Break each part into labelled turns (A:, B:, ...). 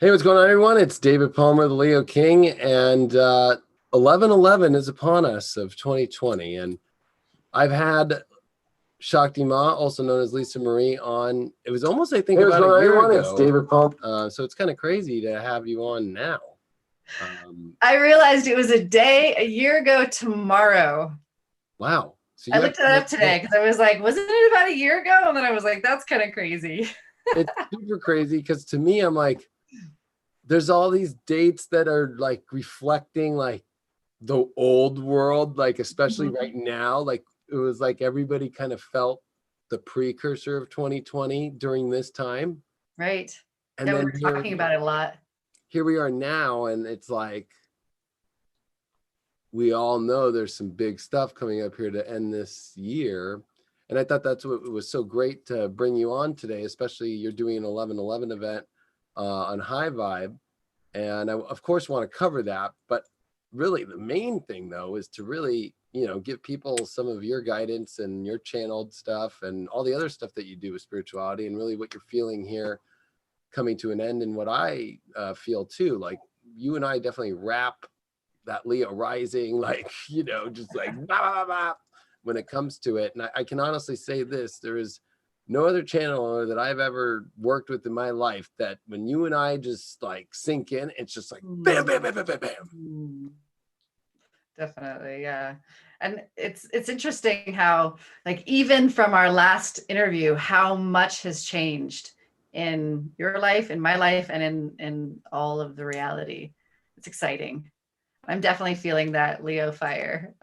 A: Hey, what's going on, everyone? It's David Palmer, the Leo King, and 11/11 is upon us of 2020. And I've had Shakti Ma, also known as Lisa Marie, on. It was almost, I think,
B: Hey, what's
A: about
B: going
A: a
B: on,
A: year
B: everyone?
A: ago.
B: It's David Palmer.
A: So it's kind of crazy to have you on now.
C: I realized it was a year ago tomorrow.
A: Wow. So
C: I looked it up today because I was like, wasn't it about a year ago? And then I was like, that's kind of crazy.
A: It's super crazy because to me, I'm like, there's all these dates that are like reflecting like the old world, like especially right now, like it was like everybody kind of felt the precursor of 2020 during this time.
C: Right.
A: And
C: Yeah, we
A: then
C: were talking about it a lot.
A: Here we are now, and it's like we all know there's some big stuff coming up here to end this year. And I thought that's what was so great to bring you on today, especially you're doing an 11/11 event on High Vibe. And I, of course, want to cover that. But really, the main thing, though, is to really, give people some of your guidance and your channeled stuff and all the other stuff that you do with spirituality and really what you're feeling here coming to an end. And what I feel, too, like you and I definitely wrap that Leo rising, like, just like bah, bah, bah, bah, when it comes to it. And I can honestly say this, there is no other channeler that I've ever worked with in my life that when you and I just like sink in, it's just like bam, bam, bam, bam, bam, bam.
C: Definitely, yeah. And it's interesting how, like, even from our last interview, how much has changed in your life, in my life, and in all of the reality. It's exciting. I'm definitely feeling that Leo fire.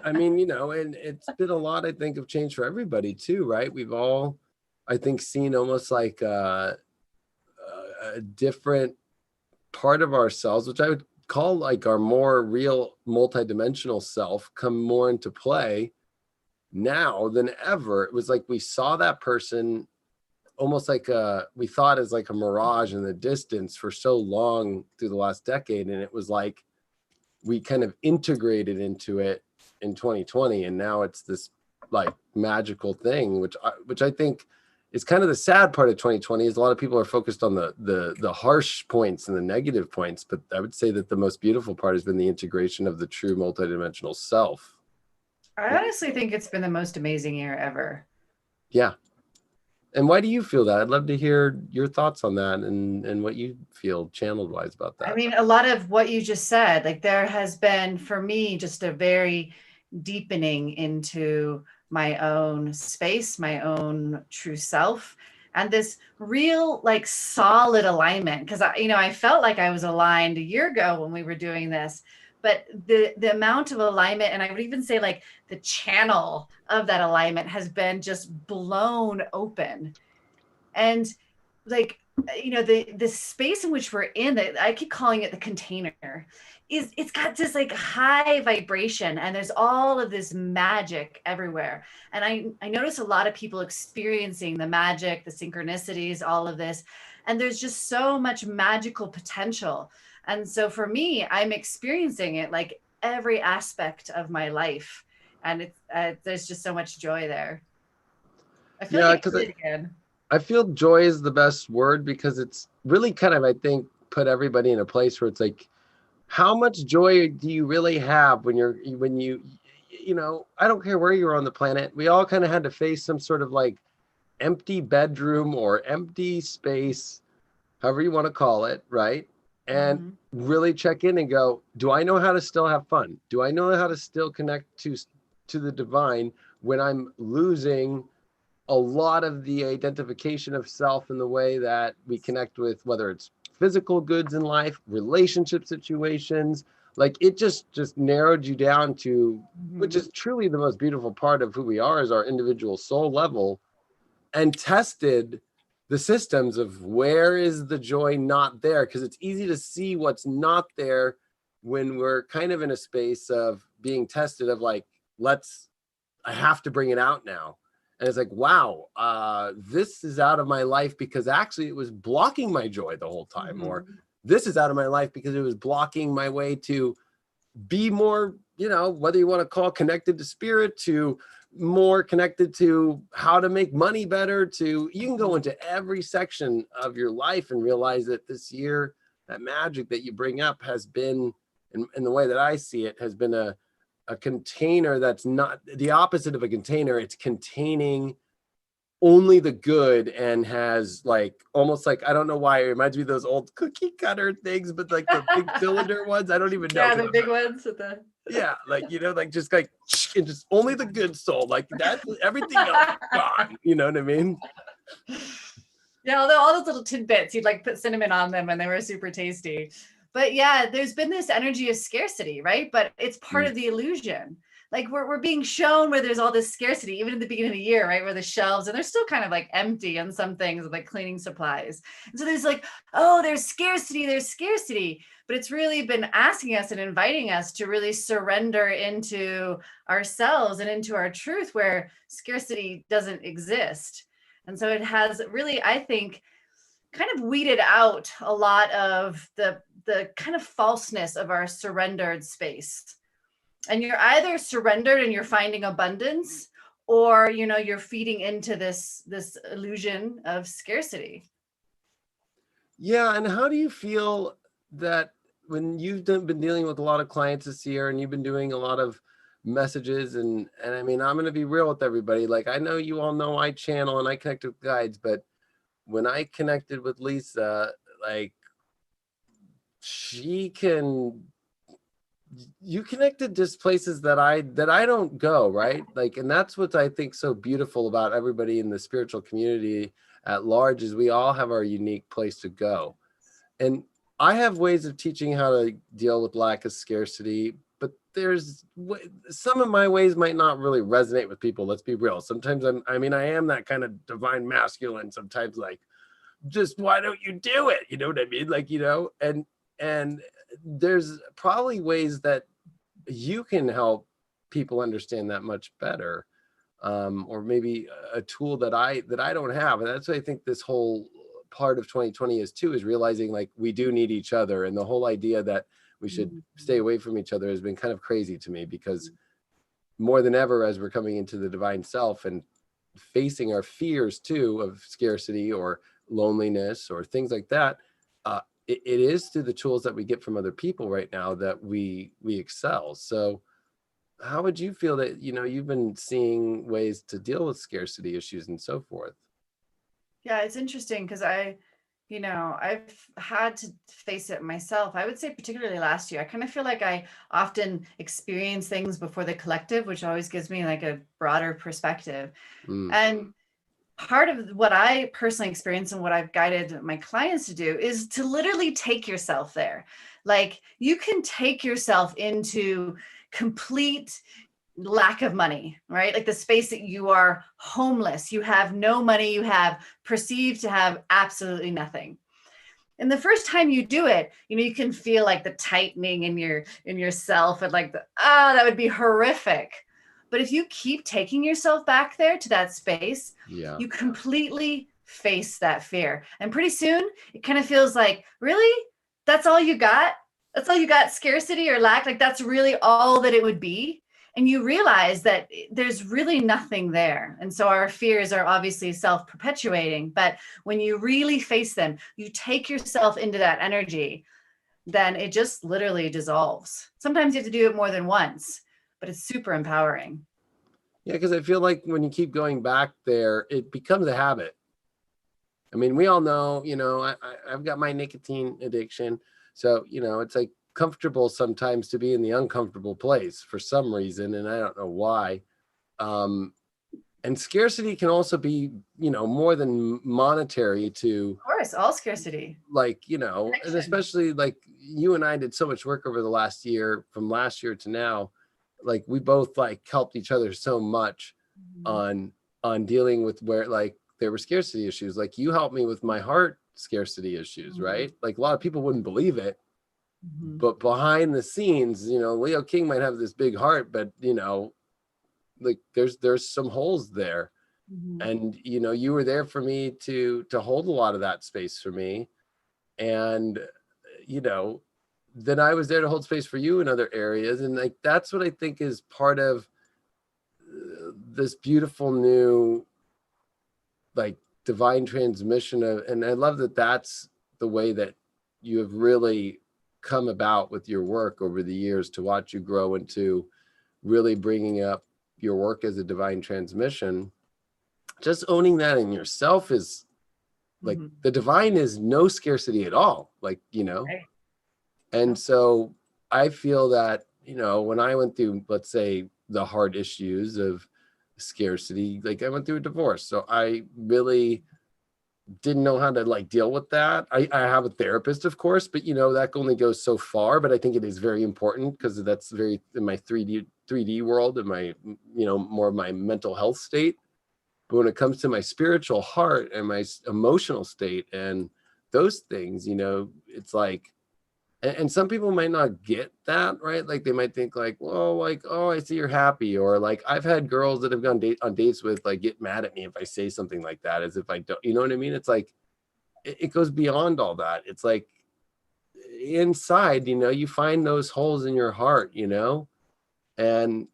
A: I mean, and it's been a lot, I think, of change for everybody too, right? We've all, I think, seen almost like a different part of ourselves, which I would call like our more real multidimensional self, come more into play now than ever. It was like we saw that person almost like we thought as like a mirage in the distance for so long through the last decade. And it was like we kind of integrated into it in 2020. And now it's this like magical thing, which I think is kind of the sad part of 2020 is a lot of people are focused on the harsh points and the negative points. But I would say that the most beautiful part has been the integration of the true multidimensional self.
C: I honestly think it's been the most amazing year ever.
A: Yeah. And why do you feel that? I'd love to hear your thoughts on that and what you feel channeled wise about that.
C: I mean, a lot of what you just said, like there has been for me just a very deepening into my own space, my own true self, and this real like solid alignment. Because I felt like I was aligned a year ago when we were doing this, but the amount of alignment, and I would even say like the channel of that alignment has been just blown open. And like the space in which we're in, that I keep calling it the container, it's got this like high vibration, and there's all of this magic everywhere. And I notice a lot of people experiencing the magic, the synchronicities, all of this, and there's just so much magical potential. And so for me, I'm experiencing it like every aspect of my life, and it's there's just so much joy there. I feel like I did it again.
A: I feel joy is the best word because it's really kind of, I think, put everybody in a place where it's like, how much joy do you really have when you I don't care where you're on the planet. We all kind of had to face some sort of like empty bedroom or empty space, however you want to call it, right? And really check in and go, do I know how to still have fun? Do I know how to still connect to the divine when I'm losing a lot of the identification of self in the way that we connect with, whether it's physical goods in life, relationship situations, like it just narrowed you down to, which is truly the most beautiful part of who we are as our individual soul level, and tested the systems of where is the joy not there? Because it's easy to see what's not there when we're kind of in a space of being tested of like, I have to bring it out now. And it's like, wow, this is out of my life because actually it was blocking my joy the whole time. Or this is out of my life because it was blocking my way to be more, whether you want to call connected to spirit, to more connected to how to make money better, to you can go into every section of your life and realize that this year, that magic that you bring up has been, in the way that I see it, has been a container that's not the opposite of a container. It's containing only the good, and has like almost like, I don't know why it reminds me of those old cookie cutter things, but like the big cylinder ones. I don't even know.
C: Yeah, the big ones with the
A: Yeah, like, like just like and just only the good soul, like that's everything else gone. You know what I mean?
C: Yeah, although all those little tidbits, you'd like put cinnamon on them and they were super tasty. But yeah, there's been this energy of scarcity, right? But it's part of the illusion. Like we're being shown where there's all this scarcity, even at the beginning of the year, right? Where the shelves, and they're still kind of like empty on some things, like cleaning supplies. And so there's like, oh, there's scarcity. But it's really been asking us and inviting us to really surrender into ourselves and into our truth, where scarcity doesn't exist. And so it has really, I think, kind of weeded out a lot of the kind of falseness of our surrendered space. And you're either surrendered and you're finding abundance, or you're feeding into this illusion of scarcity.
A: Yeah, and how do you feel that when you've been dealing with a lot of clients this year, and you've been doing a lot of messages, and I mean, I'm going to be real with everybody. Like, I know you all know I channel and I connect with guides, but when I connected with Lisa, like, you connected just places that I don't go, right? Like, and that's what I think so beautiful about everybody in the spiritual community at large, is we all have our unique place to go. And I have ways of teaching how to deal with lack of scarcity, but there's some of my ways might not really resonate with people. Let's be real. Sometimes I am that kind of divine masculine. Sometimes, like, just why don't you do it? You know what I mean? Like, and there's probably ways that you can help people understand that much better, or maybe a tool that I don't have. And that's what I think this whole part of 2020 is too, is realizing like we do need each other. And the whole idea that we should stay away from each other has been kind of crazy to me, because more than ever, as we're coming into the divine self and facing our fears too of scarcity or loneliness or things like that, it is through the tools that we get from other people right now that we excel. So how would you feel that, you've been seeing ways to deal with scarcity issues and so forth?
C: Yeah, it's interesting because I've had to face it myself. I would say particularly last year, I kind of feel like I often experience things before the collective, which always gives me like a broader perspective. And part of what I personally experience and what I've guided my clients to do is to literally take yourself there. Like, you can take yourself into complete lack of money, right? Like the space that you are homeless, you have no money, you have perceived to have absolutely nothing. And the first time you do it, you can feel like the tightening in yourself, and like that would be horrific. But if you keep taking yourself back there to that space, you completely face that fear. And pretty soon it kind of feels like, really? That's all you got? That's all you got? Scarcity or lack? Like, that's really all that it would be? And you realize that there's really nothing there. And so our fears are obviously self-perpetuating. But when you really face them, you take yourself into that energy, then it just literally dissolves. Sometimes you have to do it more than once, but it's super empowering.
A: Yeah, because I feel like when you keep going back there, it becomes a habit. I mean, we all know, I've got my nicotine addiction. So, it's like comfortable sometimes to be in the uncomfortable place for some reason, and I don't know why. And scarcity can also be, more than monetary to,
C: of course, all scarcity,
A: like, and especially like you and I did so much work over the last year, from last year to now. Like, we both like helped each other so much on dealing with where like there were scarcity issues. Like, you helped me with my heart scarcity issues, right? Like, a lot of people wouldn't believe it, but behind the scenes, Leo King might have this big heart, but like there's some holes there. And you were there for me to hold a lot of that space for me. And then I was there to hold space for you in other areas. And like, that's what I think is part of this beautiful new, like, divine transmission of, and I love that that's the way that you have really come about with your work over the years, to watch you grow into really bringing up your work as a divine transmission. Just owning that in yourself is like, the divine is no scarcity at all, like,
C: Right.
A: and so I feel that, when I went through, let's say, the hard issues of scarcity, like I went through a divorce, so I really didn't know how to like deal with that. I have a therapist, of course, but that only goes so far. But I think it is very important, because that's very in my 3D world, and my, more of my mental health state. But when it comes to my spiritual heart and my emotional state and those things, it's like, and some people might not get that, right? Like they might think like, well, like, oh, I see you're happy. Or like, I've had girls that have gone on dates with, like, get mad at me if I say something like that, as if I don't, you know what I mean? It's like, it goes beyond all that. It's like inside, you find those holes in your heart, and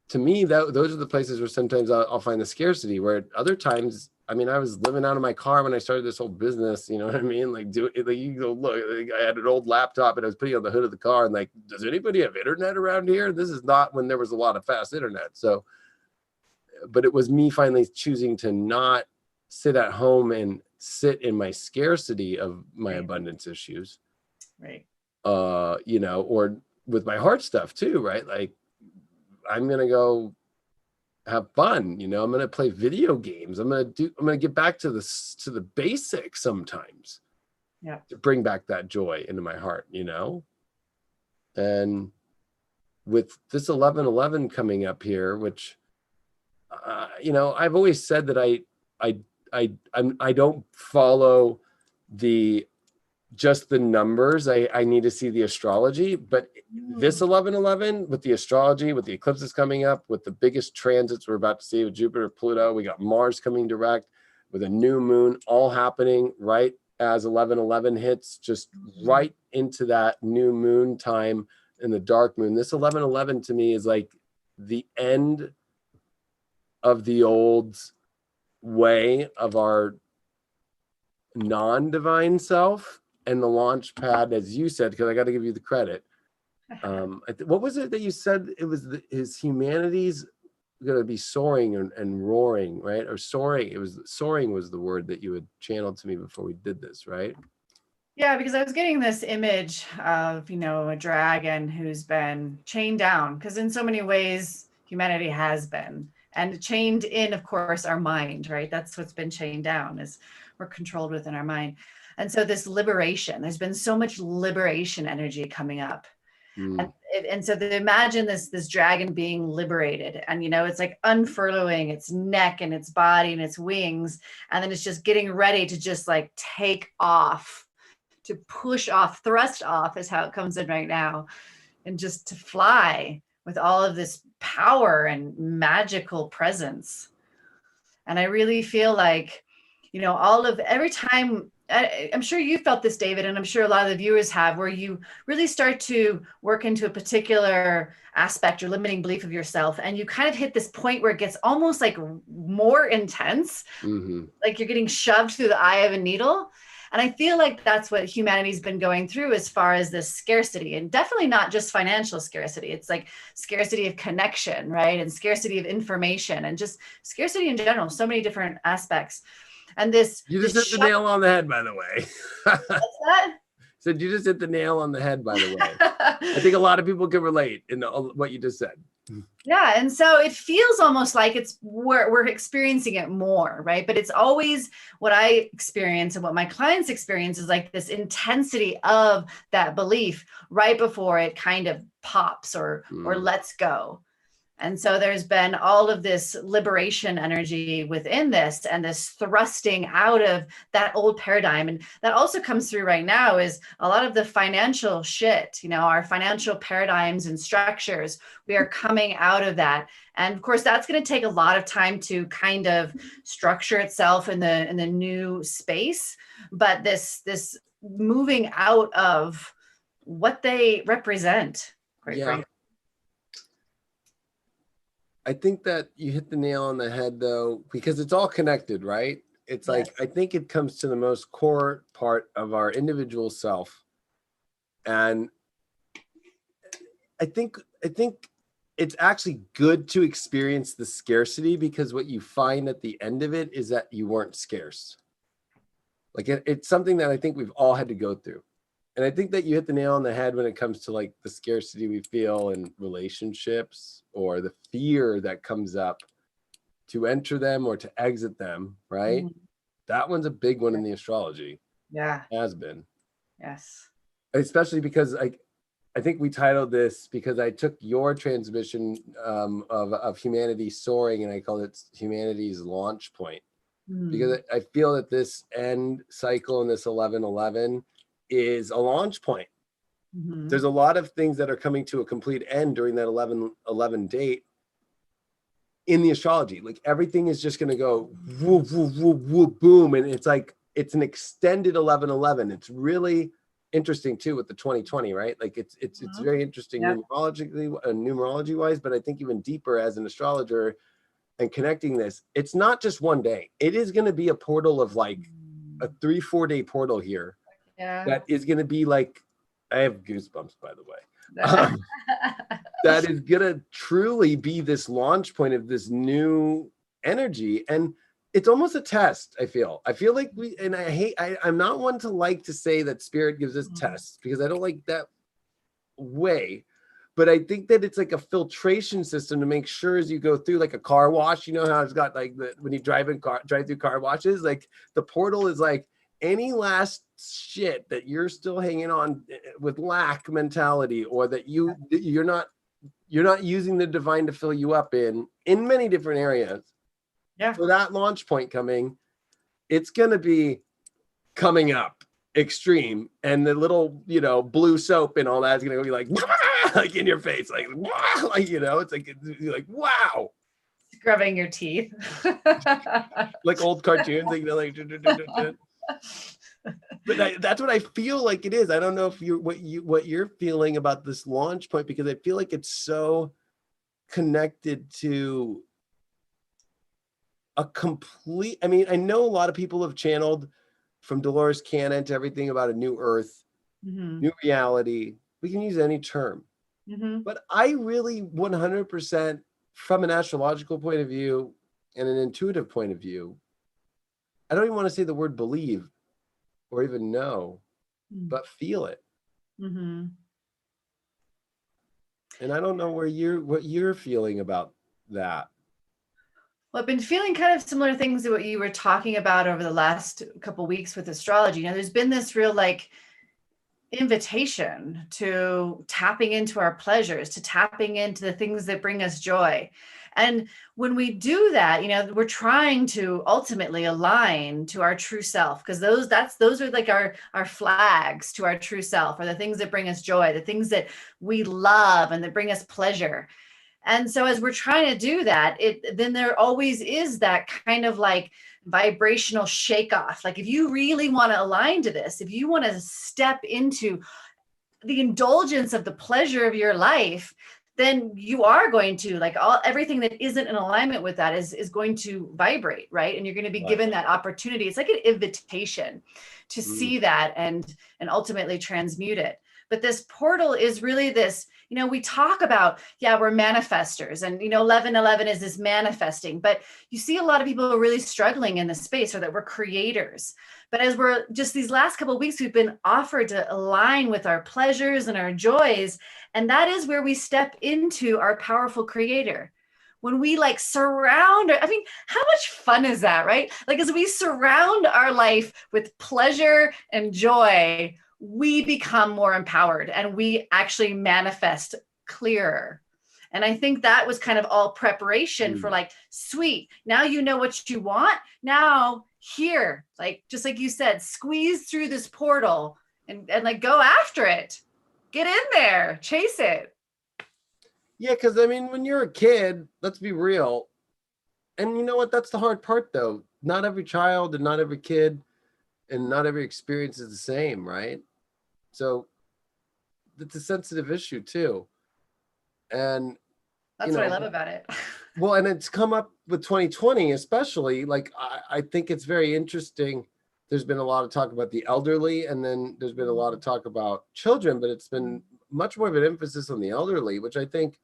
A: to me, those are the places where sometimes I'll find the scarcity, where other times, I mean, I was living out of my car when I started this whole business, you know what I mean? Like, like, you go look, like, I had an old laptop and I was putting it on the hood of the car, and like, does anybody have internet around here? This is not when there was a lot of fast internet. So, but it was me finally choosing to not sit at home and sit in my scarcity of my abundance issues.
C: Right.
A: Or with my heart stuff too, right? Like, I'm going to go have fun, I'm going to play video games. I'm going to get back to the basics sometimes.
C: Yeah.
A: To bring back that joy into my heart, and with this 11/11 coming up here, which, I've always said that I don't follow just the numbers. I need to see the astrology, but this 11/11 with the astrology, with the eclipses coming up, with the biggest transits we're about to see with Jupiter, Pluto, we got Mars coming direct with a new moon, all happening right as 11/11 hits, just right into that new moon time in the dark moon. This 11/11 to me is like the end of the old way of our non-divine self, and the launch pad, as you said, because I got to give you the credit. What was it that you said? It was his humanity's going to be soaring and roaring, right? Or soaring. It was soaring was the word that you had channeled to me before we did this, right?
C: Yeah, because I was getting this image of, a dragon who's been chained down, because in so many ways humanity has been, and chained in, of course, our mind, right? That's what's been chained down, is we're controlled within our mind. And so this liberation, there's been so much liberation energy coming up. And so imagine this dragon being liberated, and it's like unfurling its neck and its body and its wings, and then it's just getting ready to just like take off, to push off, thrust off is how it comes in right now, and just to fly with all of this power and magical presence. And I really feel like, every time, I'm sure you felt this, David, and I'm sure a lot of the viewers have, where you really start to work into a particular aspect or limiting belief of yourself, and you kind of hit this point where it gets almost like more intense, like you're getting shoved through the eye of a needle. And I feel like that's what humanity's been going through as far as this scarcity, and definitely not just financial scarcity. It's like scarcity of connection, right? And scarcity of information, and just scarcity in general, so many different aspects. And
A: you just hit the nail on the head, by the way.
C: What's that?
A: Said you just hit the nail on the head, by the way. I think a lot of people can relate in what you just said.
C: Yeah. And so it feels almost like we're experiencing it more, right? But it's always what I experience and what my clients experience is like this intensity of that belief right before it kind of pops or lets go. And so there's been all of this liberation energy within this, and this thrusting out of that old paradigm. And that also comes through right now is a lot of the financial shit, our financial paradigms and structures. We are coming out of that. And of course, that's going to take a lot of time to kind of structure itself in the new space. But this moving out of what they represent, quite frankly.
A: I think that you hit the nail on the head though, because it's all connected, right? It's like,
C: Yes.
A: I think it comes to the most core part of our individual self. And I think it's actually good to experience the scarcity, because what you find at the end of it is that you weren't scarce. Like it's something that I think we've all had to go through. And I think that you hit the nail on the head when it comes to like the scarcity we feel in relationships, or the fear that comes up to enter them or to exit them, right?
C: Mhm.
A: That one's a big one in the astrology,
C: Yeah.
A: has been.
C: Yes.
A: Especially because I think we titled this because I took your transmission of humanity soaring, and I called it humanity's launch point, because
C: Mm.
A: I feel that this end cycle in this 1111 is a launch point.
C: Mhm.
A: There's a lot of things that are coming to a complete end during that 1111 date in the astrology. Like everything is just going to go whoop, whoop, whoop, whoop, boom. And it's like, it's an extended 1111. It's really interesting too with the 2020, right? Like it's
C: Mhm.
A: very interesting
C: Yeah.
A: numerology wise, but I think even deeper as an astrologer and connecting this, it's not just one day. It is going to be a portal of like a
C: Mm.
A: 3-4 day portal here
C: Yeah.
A: that is going to be like, I have goosebumps, by the way. That is going to truly be this launch point of this new energy. And it's almost a test. I feel like and I'm not one to like to say that spirit gives us
C: Mhm.
A: tests, because I don't like that way. But I think that it's like a filtration system to make sure as you go through, like a car wash, you know how it's got like when you drive through car washes, like the portal is like any last shit that you're still hanging on with lack mentality, or that you're not using the divine to fill you up in many different areas.
C: Yeah.
A: For that launch point coming, it's going to be coming up extreme, and the little blue soap and all that is going to be like like in your face, like it's like you're like wow,
C: Scrubbing your teeth.
A: like old cartoons, like but that's what I feel like it is. I don't know if what you're feeling about this launch point, because I feel like it's so connected to a complete, I mean, I know a lot of people have channeled from Dolores Cannon to everything about a new earth,
C: Mhm.
A: new reality. We can use any term.
C: Mhm.
A: But I really 100%, from an astrological point of view and an intuitive point of view, I don't even want to say the word believe or even know, but feel it.
C: Mhm.
A: And I don't know what you're feeling about that.
C: Well, I've been feeling kind of similar things to what you were talking about over the last couple of weeks with astrology. There's been this real like invitation to tapping into our pleasures, to tapping into the things that bring us joy. And when we do that, we're trying to ultimately align to our true self, because those are like our flags to our true self, are the things that bring us joy, the things that we love and that bring us pleasure. And so as we're trying to do that, then there always is that kind of like vibrational shake off. Like if you really want to align to this, if you want to step into the indulgence of the pleasure of your life, then you are going to like everything that isn't in alignment with that is going to vibrate, right? And you're going to be
A: Right.
C: given that opportunity. It's like an invitation to
A: Mm.
C: see that and ultimately transmute it. But this portal is really this, we talk about, yeah, we're manifestors, and 1111 is this manifesting, but you see a lot of people are really struggling in this space, or that we're creators. But as we're just these last couple of weeks, we've been offered to align with our pleasures and our joys. And that is where we step into our powerful creator. When we like surround, I mean, how much fun is that, right? Like as we surround our life with pleasure and joy, we become more empowered and we actually manifest clearer. And I think that was kind of all preparation for
A: Mm.
C: like, sweet, now you know what you want. Now here, like just like you said, squeeze through this portal and like go after it. Get in there, chase it.
A: Yeah, because I mean, when you're a kid, let's be real. And you know what? That's the hard part, though. Not every child and not every kid and not every experience is the same, right? So it's a sensitive issue too. And, you
C: That's what I
A: know,
C: love about it.
A: Well, and it's come up with 2020, especially. Like, I think it's very interesting. There's been a lot of talk about the elderly, and then there's been a lot of talk about children, but it's been much more of an emphasis on the elderly, which I think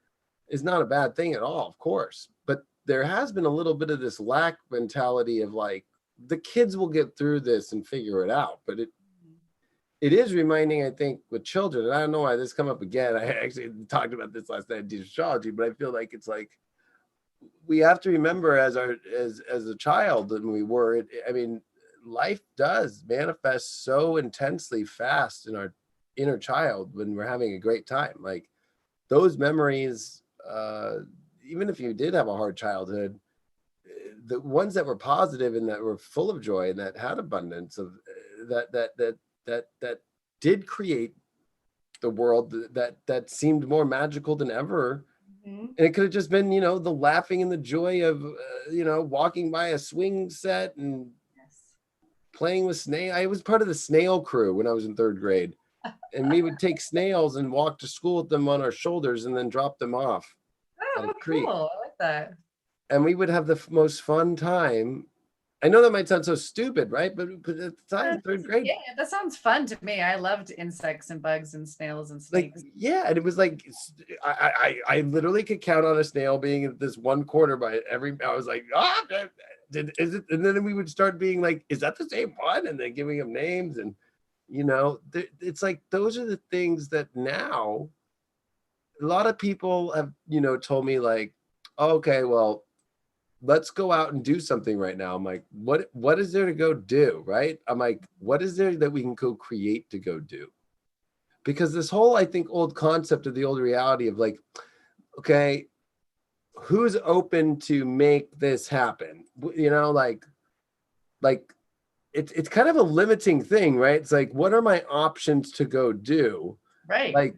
A: is not a bad thing at all, of course. But there has been a little bit of this lack mentality of like, the kids will get through this and figure it out. But it is reminding, I think, with children, and I don't know why this come up again. I actually talked about this last night in teaching astrology, but I feel like it's like, we have to remember as a child than we were. I mean, life does manifest so intensely fast in our inner child when we're having a great time. Like those memories, even if you did have a hard childhood, the ones that were positive and that were full of joy and that had abundance of that did create the world that seemed more magical than ever. And it could have just been, you know, the laughing and the joy of, you know, walking by a swing set and playing with snail. I was part of the snail crew when I was in 3rd grade. And we would take snails and walk to school with them on our shoulders and then drop them off at a creek.
C: Cool. I like that.
A: And we would have the most fun time. I know that might sound so stupid, right? But at the time, 3rd grade.
C: Yeah, that sounds fun to me. I loved insects and bugs and snails and snakes.
A: Like, yeah, and it was like, I literally could count on a snail being in this one corner by every, I was like, is it? And then we would start being like, is that the same one? And then giving them names. And, you know, it's like, those are the things that now a lot of people have, you know, told me like, okay, well, let's go out and do something right now. I'm like, what is there to go do? Right. I'm like, what is there that we can go create to go do? Because this whole, I think, old concept of the old reality of like, okay, who's open to make this happen? You know, like it's kind of a limiting thing, right? It's like, what are my options to go do?
C: Right.
A: Like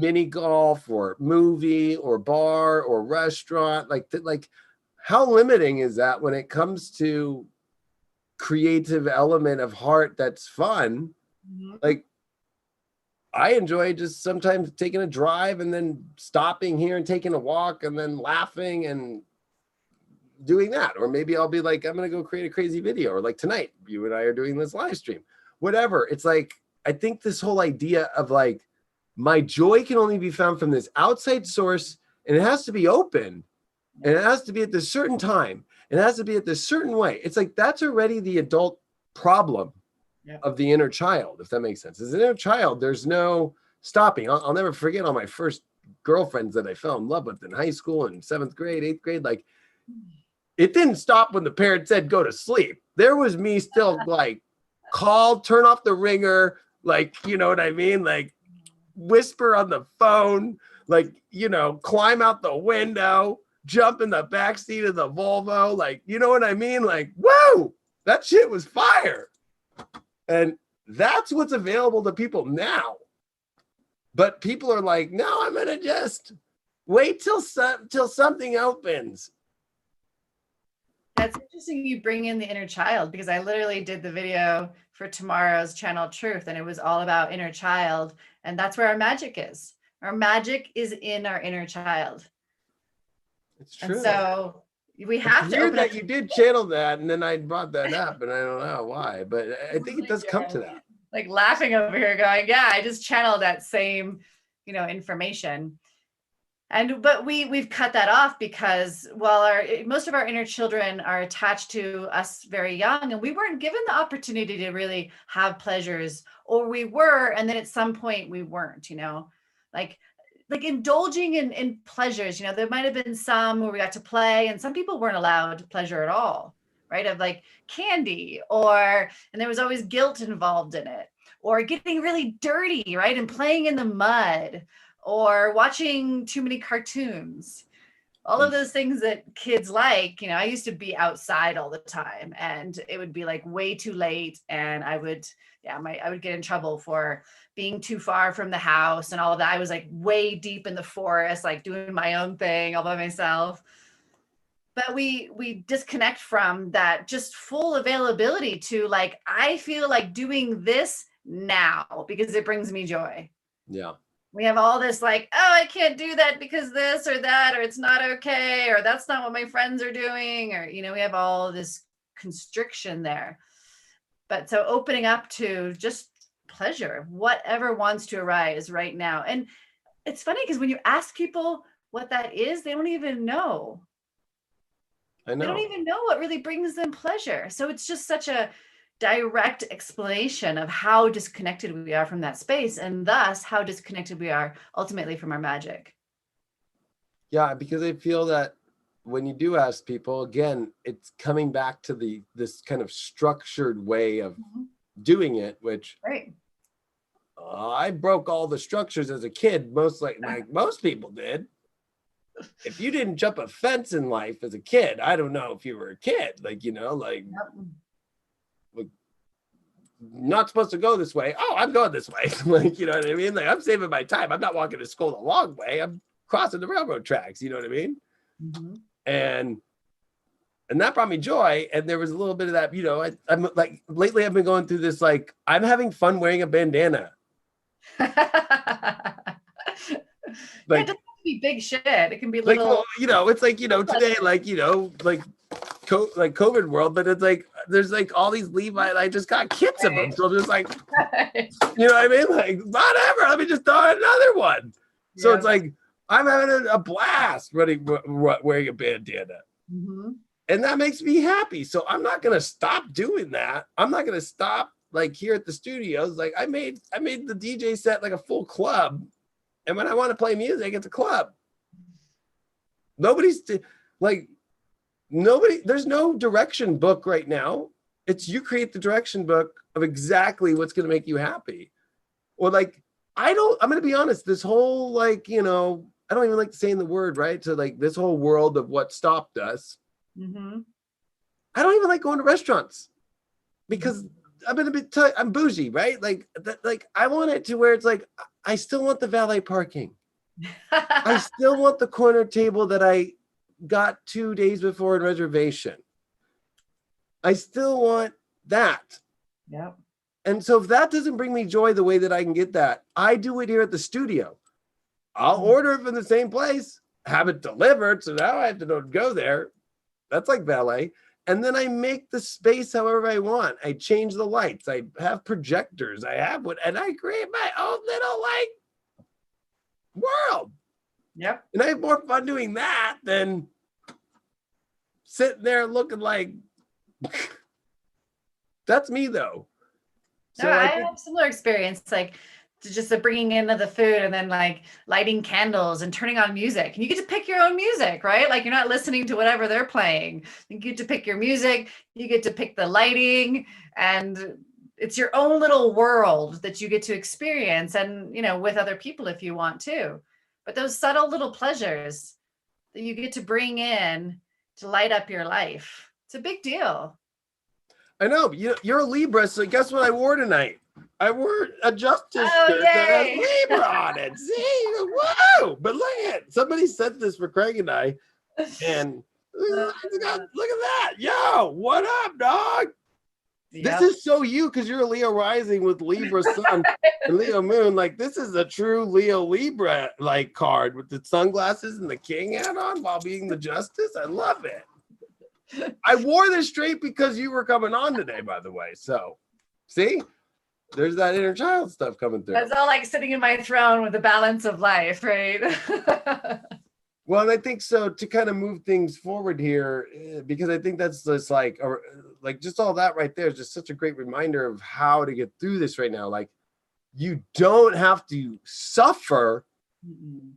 A: mini golf or movie or bar or restaurant, like how limiting is that when it comes to creative element of heart that's fun? Like, I enjoy just sometimes taking a drive and then stopping here and taking a walk and then laughing and doing that. Or maybe I'll be like, I'm going to go create a crazy video, or like tonight, you and I are doing this live stream, whatever. It's like, I think this whole idea of like, my joy can only be found from this outside source, and it has to be open, and it has to be at this certain time, and it has to be at this certain way. It's like, that's already the adult problem of the inner child, if that makes sense. As an inner child, there's no stopping. I'll never forget all my first girlfriends that I fell in love with in high school and 7th grade, 8th grade. Like, it didn't stop when the parent said, go to sleep. There was me still like, call, turn off the ringer. Like, you know what I mean? Like, whisper on the phone, like, you know, climb out the window, jump in the back seat of the Volvo. Like, you know what I mean? Like, whoa, that shit was fire. And that's what's available to people now. But people are like, no, I'm going to just wait till something opens.
C: That's interesting you bring in the inner child, because I literally did the video for tomorrow's Channel Truth, and it was all about inner child. And that's where our magic is. Our magic is in our inner child.
A: It's true.
C: And so we have to open
A: that you did channel that, and then I brought that up, and I don't know why, but I think it does come to that.
C: Like laughing over here going, yeah, I just channeled that same, you know, information. But we've cut that off because, well, most of our inner children are attached to us very young, and we weren't given the opportunity to really have pleasures, or we were, and then at some point we weren't, you know, like indulging in pleasures. You know, there might have been some where we got to play, and some people weren't allowed pleasure at all, right? Of like candy, and there was always guilt involved in it, or getting really dirty, right? And playing in the mud, or watching too many cartoons, all of those things that kids like. You know, I used to be outside all the time, and it would be like way too late, and I would get in trouble for being too far from the house and all of that. I was like way deep in the forest, like doing my own thing all by myself. But we disconnect from that just full availability to like, I feel like doing this now because it brings me joy.
A: Yeah.
C: We have all this like, oh, I can't do that because this or that, or it's not okay, or that's not what my friends are doing, or, you know, we have all this constriction there. But so opening up to just pleasure, whatever wants to arise right now. And it's funny because when you ask people what that is, they don't even know.
A: I
C: They don't
A: know.
C: even know what really brings them pleasure. So it's just such a direct explanation of how disconnected we are from that space, and thus how disconnected we are ultimately from our magic.
A: Yeah, because I feel that when you do ask people, again, it's coming back to this kind of structured way of doing it, which
C: Right.
A: I broke all the structures as a kid, most like most people did. If you didn't jump a fence in life as a kid, I don't know if you were a kid, like, you know, like, like not supposed to go this way. Oh, I'm going this way. Like, you know what I mean? Like, I'm saving my time. I'm not walking to school the long way. I'm crossing the railroad tracks. You know what I mean?
C: Mm-hmm.
A: And that brought me joy. And there was a little bit of that, you know, I'm like, lately I've been going through this, like, I'm having fun wearing a bandana.
C: Yeah, it doesn't have
A: Like,
C: to be big shit. It can be
A: like, well,
C: little.
A: you know, it's like, you know, today, like, you know, like COVID world, but it's like, there's like all these Levi, I just got kits of them. So I'm just like, you know what I mean? Like, whatever, let me just throw another one. So it's like, I'm having a blast wearing a bandana.
C: Mm-hmm.
A: And that makes me happy. So I'm not going to stop doing that. I'm not going to stop, like, here at the studios. Like, I made the DJ set like a full club. And when I want to play music, it's a club. Nobody's like, there's no direction book right now. It's you create the direction book of exactly what's going to make you happy. Or like, I'm going to be honest, this whole, like, you know, I don't even like saying the word, right? So like this whole world of what stopped us.
C: Mm-hmm.
A: I don't even like going to restaurants because I'm bougie, right? Like, I want it to where it's like, I still want the valet parking. I still want the corner table that I got 2 days before in reservation. I still want that.
C: Yeah.
A: And so if that doesn't bring me joy the way that I can get that, I do it here at the studio. I'll order it from the same place, have it delivered. So now I have to go there. That's like valet. And then I make the space however I want. I change the lights. I have projectors. And I create my own little, like, world.
C: Yep.
A: And I have more fun doing that than sitting there looking like, that's me though.
C: No,
A: So
C: I
A: I
C: have
A: think,
C: a similar experience, like just the bringing in of the food and then like lighting candles and turning on music. And you get to pick your own music, right? Like you're not listening to whatever they're playing. You get to pick your music, you get to pick the lighting, and it's your own little world that you get to experience, and, you know, with other people if you want to. But those subtle little pleasures that you get to bring in to light up your life, it's a big deal.
A: I know you're a Libra, so guess what I wore tonight? I wore a Justice
C: Oh,
A: shirt that has
C: yay.
A: Libra on it. See, whoa! But look at it. Somebody sent this for Craig and I, and look at that. Yo, what up, dog? This
C: Yep.
A: is so you because you're a Leo rising with Libra sun and Leo moon. Like, this is a true Leo Libra like card with the sunglasses and the king hat on while being the Justice. I love it. I wore this straight because you were coming on today, by the way. So, see, there's that inner child stuff coming through.
C: That's all like sitting in my throne with the balance of life, right?
A: Well, and I think so to kind of move things forward here, because I think that's just like just all that right there is just such a great reminder of how to get through this right now. Like, you don't have to suffer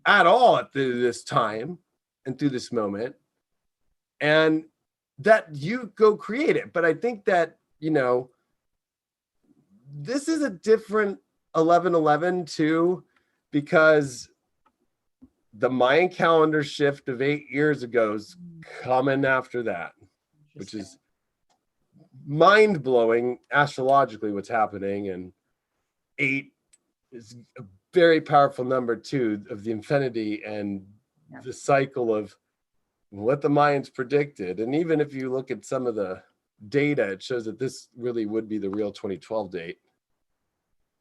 A: at all at this time and through this moment, and that you go create it. But I think that, you know, this is a different 11/11 too, because the Mayan calendar shift of 8 years ago is coming after that, which is mind-blowing astrologically what's happening. And 8 is a very powerful number too, of the infinity and the cycle of what the Mayans predicted. And even if you look at some of the data, it shows that this really would be the real 2012 date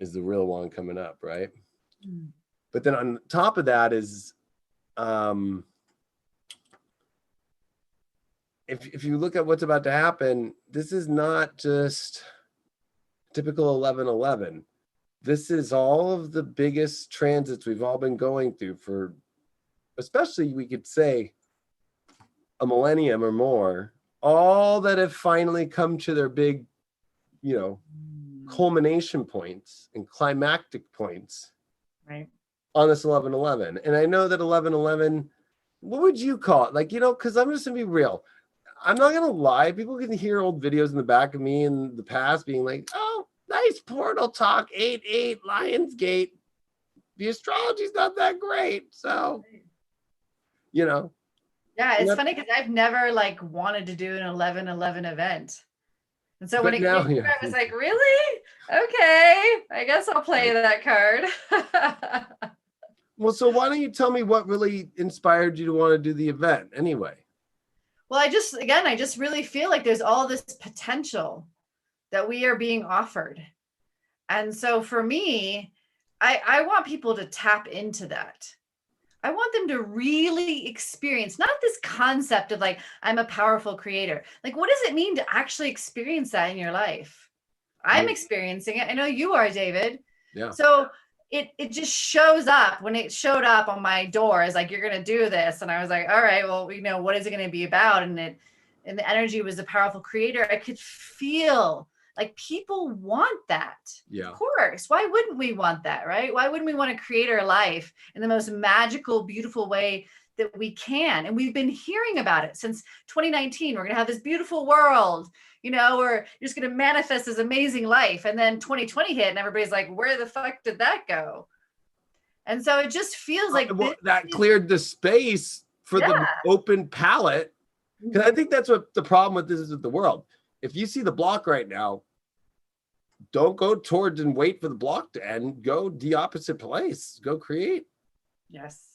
A: is the real one coming up, right? But then on top of that is, if you look at what's about to happen, this is not just typical 11/11. This is all of the biggest transits we've all been going through for, especially we could say, a millennium or more, all that have finally come to their big, culmination points and climactic points,
C: right,
A: on this 11/11. And I know that 11/11, what would you call it? Like, because I'm just gonna be real. I'm not gonna lie. People can hear old videos in the back of me in the past being like, "Oh, nice portal talk, 8/8 Lionsgate. The astrology's not that great." So,
C: yeah, it's funny because I've never like wanted to do an 11/11 event. And so when it
A: now,
C: came, I was like, really? Okay, I guess I'll play that card.
A: Well, so why don't you tell me what really inspired you to want to do the event anyway?
C: Well, I just really feel like there's all this potential that we are being offered. And so for me, I want people to tap into that. I want them to really experience, not this concept of like, I'm a powerful creator. Like, what does it mean to actually experience that in your life? I'm experiencing it. I know you are, David.
A: Yeah.
C: So it just shows up. When it showed up on my door, is like, you're going to do this. And I was like, all right, well, what is it going to be about? And the energy was a powerful creator. I could feel like people want that.
A: Yeah.
C: Of course. Why wouldn't we want that, right? Why wouldn't we want to create our life in the most magical, beautiful way that we can? And we've been hearing about it since 2019. We're going to have this beautiful world, or you're just going to manifest this amazing life. And then 2020 hit and everybody's like, where the fuck did that go? And so it just feels like
A: that cleared the space for the open palette. Because I think that's what the problem with this is with the world. If you see the block right now, don't go towards and wait for the block to end. Go the opposite place. Go create.
C: Yes.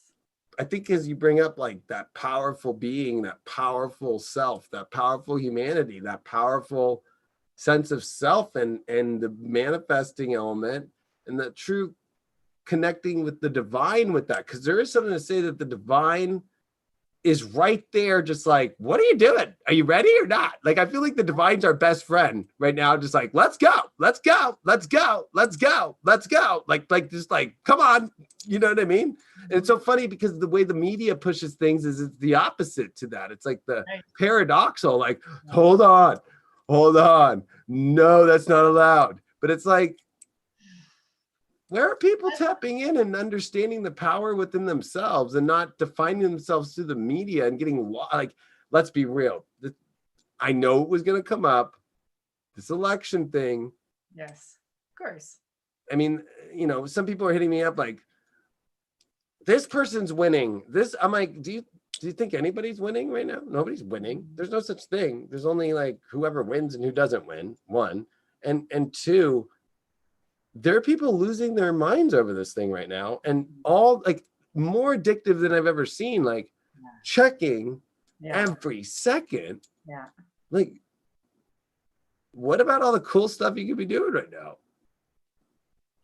A: I think as you bring up like that powerful being, that powerful self, that powerful humanity, that powerful sense of self and the manifesting element and the true connecting with the divine with that. Because there is something to say that the divine is right there, just like, what are you doing? Are you ready or not? Like, I feel like the divine's our best friend right now, just like, let's go, let's go, let's go, let's go, let's go. Like, just like, come on. You know what I mean? And it's so funny because the way the media pushes things is it's the opposite to that. It's like the paradoxal, like, hold on. No, that's not allowed. But it's like, where are people tapping in and understanding the power within themselves and not defining themselves through the media and getting like, let's be real. I know it was going to come up, this election thing.
C: Yes, of course.
A: I mean, some people are hitting me up like, this person's winning. I'm like, do you think anybody's winning right now? Nobody's winning. There's no such thing. There's only like whoever wins and who doesn't win, one. And two, there are people losing their minds over this thing right now, and all like more addictive than I've ever seen, like checking every second.
C: Yeah.
A: Like, what about all the cool stuff you could be doing right now?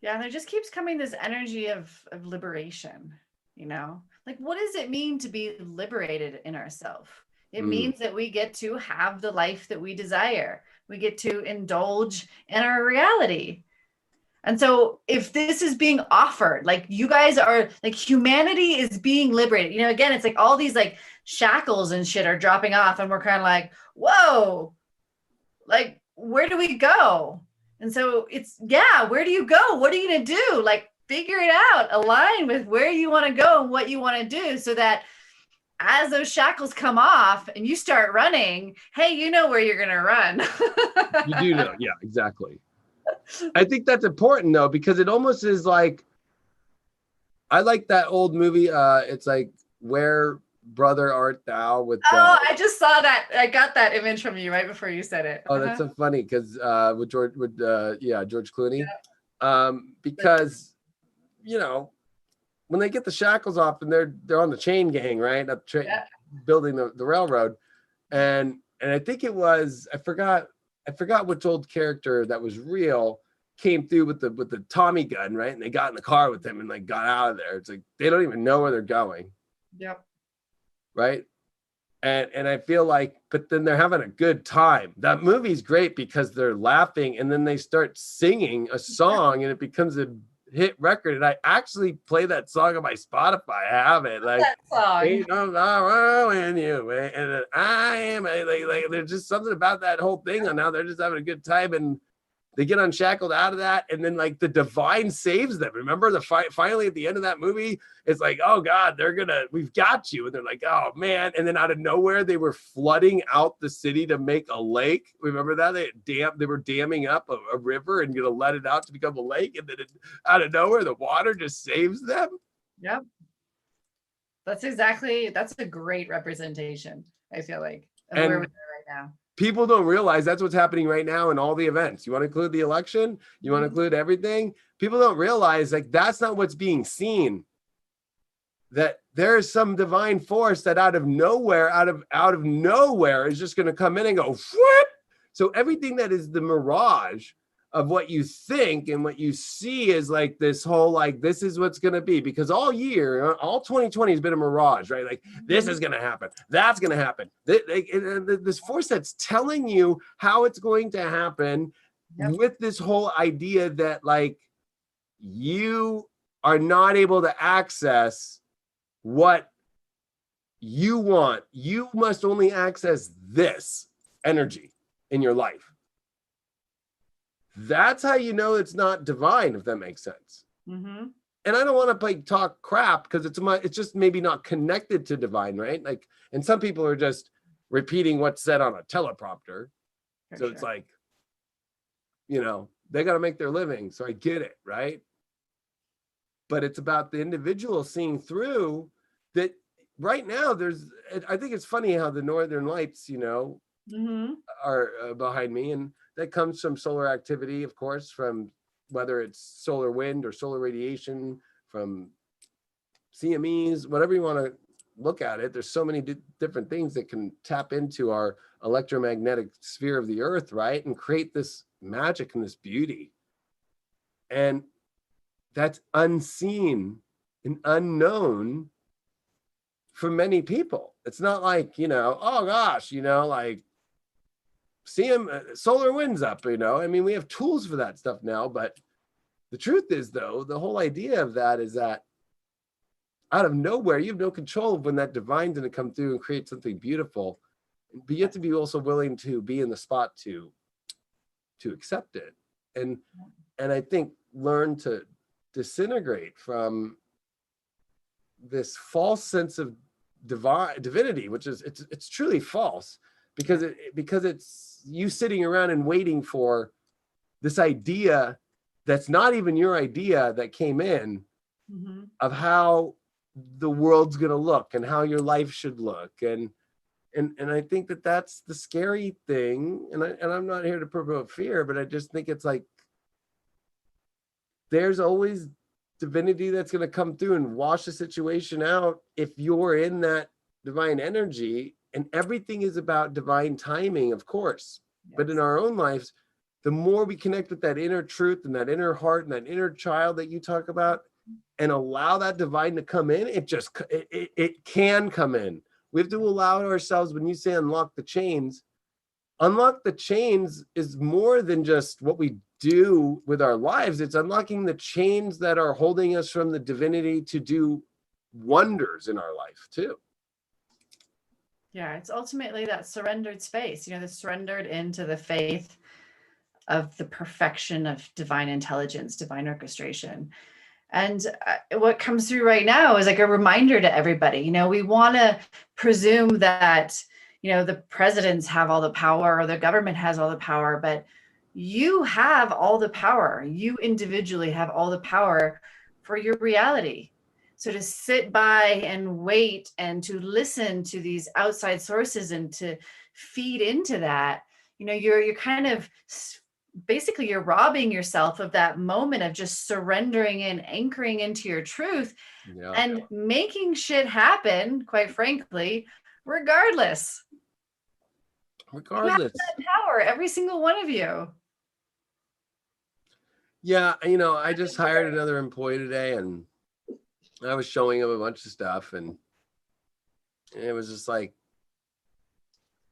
C: Yeah, and there just keeps coming this energy of liberation, like, what does it mean to be liberated in ourselves? It means that we get to have the life that we desire. We get to indulge in our reality. And so if this is being offered, like, you guys are like, humanity is being liberated, again, it's like all these like shackles and shit are dropping off, and we're kind of like, whoa, like, where do we go? And so it's, where do you go? What are you going to do? Like, figure it out, align with where you want to go and what you want to do, so that as those shackles come off and you start running, hey, you know where you're going to run.
A: You do know. Yeah, exactly. I think that's important though, because it almost is like, I like that old movie. It's like, Where Brother Art Thou with.
C: I just saw that. I got that image from you right before you said it.
A: Oh, that's so funny because with George Clooney, because when they get the shackles off and they're on the chain gang, right, up building the railroad, and I think it was, I forgot which old character that was real, came through with the Tommy gun, right? And they got in the car with him and like got out of there. It's like they don't even know where they're going.
C: Yep.
A: Right. And I feel like, but then they're having a good time. That movie's great because they're laughing and then they start singing a song and it becomes a hit record. And I actually play that song on my Spotify. I have it. Like,
C: That song.
A: ain't no sorrow in you, and I am like there's just something about that whole thing. And now they're just having a good time and they get unshackled out of that, and then like the divine saves them. Remember the finally at the end of that movie, it's like, oh God, we've got you, and they're like, oh man, and then out of nowhere they were flooding out the city to make a lake. Remember that they were damming up a river and gonna let it out to become a lake, and then out of nowhere the water just saves them.
C: Yep. That's a great representation, I feel like, of where we are right now.
A: People don't realize that's what's happening right now in all the events. You want to include the election? You want to include everything? People don't realize like that's not what's being seen. That there's some divine force that out of nowhere is just going to come in and go, whoop! So everything that is the mirage of what you think and what you see is like this whole, like, this is what's going to be, because all year, all 2020 has been a mirage, right? Like, this is going to happen. That's going to happen. This force that's telling you how it's going to happen. Yep. With this whole idea that like you are not able to access what you want. You must only access this energy in your life. That's how you know it's not divine, if that makes sense. Mm-hmm. And I don't want to like talk crap because it's just maybe not connected to divine, right? Like, and some people are just repeating what's said on a teleprompter. So it's like, you know, they got to make their living. So I get it, right? But it's about the individual seeing through that. Right now, I think it's funny how the Northern Lights, you know, are behind me, and that comes from solar activity, of course, from whether it's solar wind or solar radiation, from CMEs, whatever you want to look at it. There's so many different things that can tap into our electromagnetic sphere of the earth, right? And create this magic and this beauty. And that's unseen and unknown for many people. It's not like, you know, oh gosh, you know, like, see him, solar winds up, you know. I mean, we have tools for that stuff now, but the truth is, though, the whole idea of that is that out of nowhere, you have no control of when that divine's going to come through and create something beautiful. But you have to be also willing to be in the spot to accept it. And I think learn to disintegrate from this false sense of divinity, which is it's truly false, because it's you sitting around and waiting for this idea that's not even your idea that came in of how the world's going to look and how your life should look. And I think that that's the scary thing. And I'm not here to promote fear, but I just think it's like there's always divinity that's going to come through and wash the situation out if you're in that divine energy. And everything is about divine timing, of course. Yes. But in our own lives, the more we connect with that inner truth and that inner heart and that inner child that you talk about, and allow that divine to come in, it can come in. We have to allow ourselves, when you say unlock the chains is more than just what we do with our lives. It's unlocking the chains that are holding us from the divinity to do wonders in our life too.
C: Yeah, it's ultimately that surrendered space, you know, the surrendered into the faith of the perfection of divine intelligence, divine orchestration. And what comes through right now is like a reminder to everybody. You know, we want to presume that, you know, the presidents have all the power or the government has all the power, but you have all the power. You individually have all the power for your reality. So to sit by and wait and to listen to these outside sources and to feed into that, you know, you're kind of basically you're robbing yourself of that moment of just surrendering and anchoring into your truth and making shit happen, quite frankly, regardless. You have that power, every single one of you.
A: Yeah, I just hired another employee today, and I was showing him a bunch of stuff, and it was just like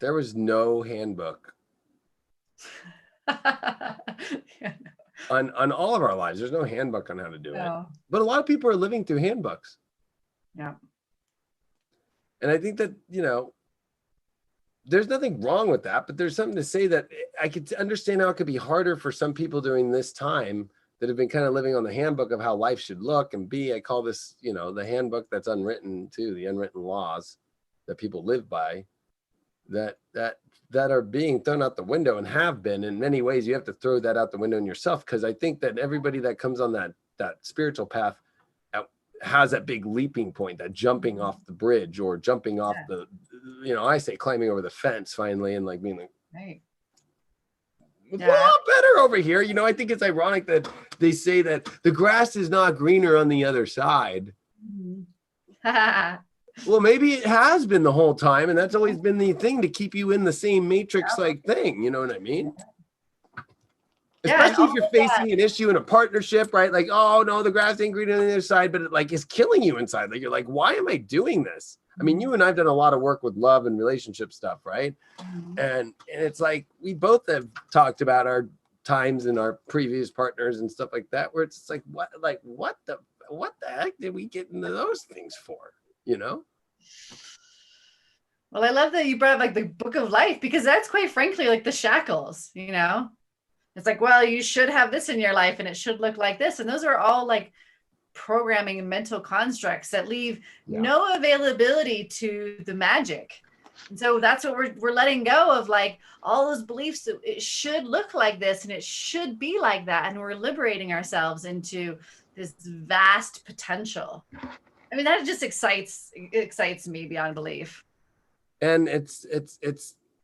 A: there was no handbook
C: Yeah,
A: on all of our lives. There's no handbook on how to do it.
C: no.
A: But a lot of people are living through handbooks.
C: Yeah.
A: And I think that, there's nothing wrong with that, but there's something to say that I could understand how it could be harder for some people during this time that have been kind of living on the handbook of how life should look and be. I call this, the handbook that's unwritten too, the unwritten laws that people live by that are being thrown out the window and have been in many ways. You have to throw that out the window in yourself, because I think that everybody that comes on that spiritual path has that big leaping point, that jumping off the bridge or jumping off the, I say climbing over the fence finally, and like being like,
C: Right.
A: it's a lot better over here. I think it's ironic that they say that the grass is not greener on the other side.
C: Mm-hmm.
A: Well, maybe it has been the whole time, and that's always been the thing to keep you in the same matrix-like thing. You know what I mean? Especially if you're facing an issue in a partnership, right? Like, oh no, the grass ain't greener on the other side, but it like is killing you inside. Like you're like, why am I doing this? I mean, you and I've done a lot of work with love and relationship stuff, right? And it's like we both have talked about our times and our previous partners and stuff like that, where it's like, what the heck did we get into those things for?
C: Well, I love that you brought up like the book of life, because that's quite frankly like the shackles, It's like, well, you should have this in your life and it should look like this. And those are all like programming and mental constructs that leave no availability to the magic. And so that's what we're letting go of, like all those beliefs that it should look like this and it should be like that. And we're liberating ourselves into this vast potential. I mean, that just excites me beyond belief.
A: And it's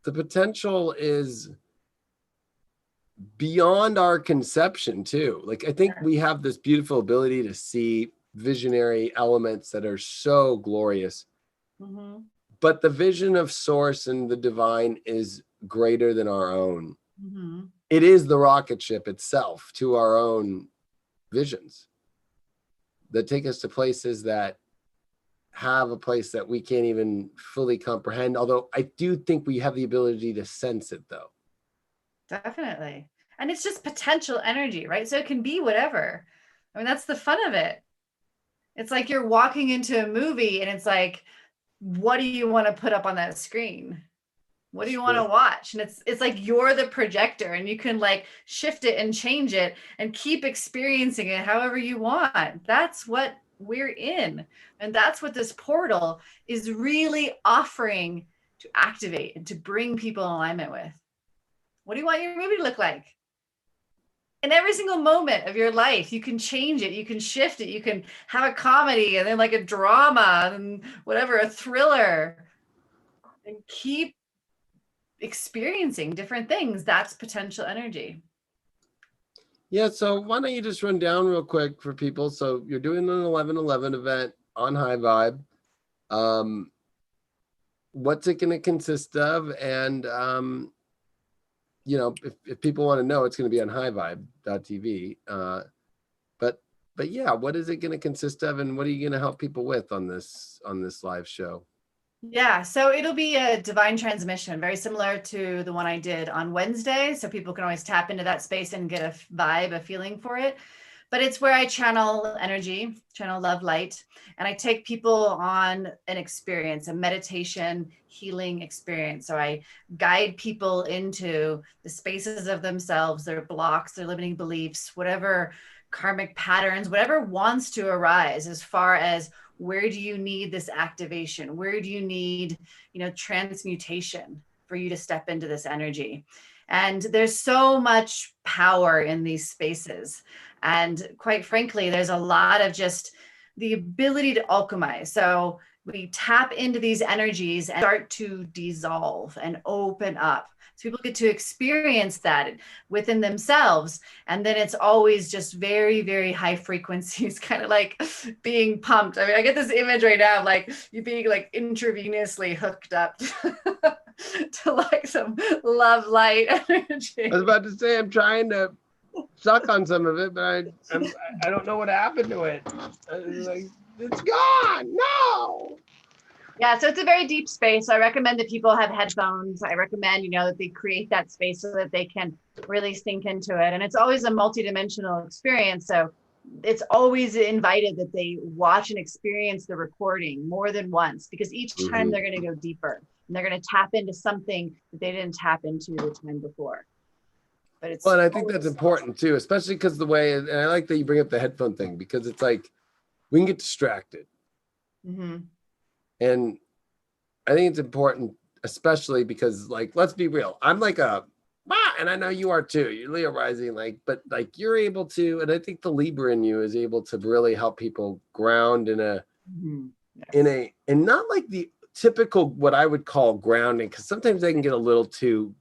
A: the potential is beyond our conception too. Like I think we have this beautiful ability to see visionary elements that are so glorious. Mm-hmm. But the vision of source and the divine is greater than our own. Mm-hmm. It is the rocket ship itself to our own visions that take us to places that have a place that we can't even fully comprehend. Although I do think we have the ability to sense it though.
C: Definitely. And it's just potential energy, right? So it can be whatever. I mean, that's the fun of it. It's like you're walking into a movie and it's like, what do you want to put up on that screen? What do you want to watch? And it's like you're the projector and you can like shift it and change it and keep experiencing it however you want. That's what we're in. And that's what this portal is really offering to activate and to bring people in alignment with. What do you want your movie to look like? In every single moment of your life, you can change it, you can shift it, you can have a comedy and then like a drama and whatever, a thriller, and keep experiencing different things. That's potential energy.
A: Yeah, so why don't you just run down real quick for people? So you're doing an 11/11 event on High Vibe. What's it going to consist of? And if people want to know, it's going to be on highvibe.tv. But yeah, what is it going to consist of, and what are you going to help people with on this live show?
C: Yeah, so it'll be a divine transmission, very similar to the one I did on Wednesday. So people can always tap into that space and get a vibe, a feeling for it. But it's where I channel energy, channel love, light, and I take people on an experience, a meditation, healing experience. So I guide people into the spaces of themselves, their blocks, their limiting beliefs, whatever karmic patterns, whatever wants to arise, as far as where do you need this activation? Where do you need, transmutation for you to step into this energy? And there's so much power in these spaces. And quite frankly, there's a lot of just the ability to alchemize. So we tap into these energies and start to dissolve and open up. So people get to experience that within themselves. And then it's always just very, very high frequencies, kind of like being pumped. I mean, I get this image right now of like you being like intravenously hooked up to like some love light energy.
A: I was about to say, I'm trying to stuck on some of it, but I don't know what happened to it. Like, it's gone. No.
C: Yeah, so it's a very deep space. I recommend that people have headphones. I recommend, that they create that space so that they can really sink into it. And it's always a multidimensional experience. So it's always invited that they watch and experience the recording more than once, because each time they're going to go deeper and they're going to tap into something that they didn't tap into the time before. But it's
A: well, and I think that's important too, especially because the way, and I like that you bring up the headphone thing, because it's like we can get distracted. And I think it's important, especially because, like, let's be real. I'm like and I know you are too. You're Leo rising, but you're able to, and I think the Libra in you is able to really help people ground in a, and not like the typical, what I would call grounding, because sometimes they can get a little too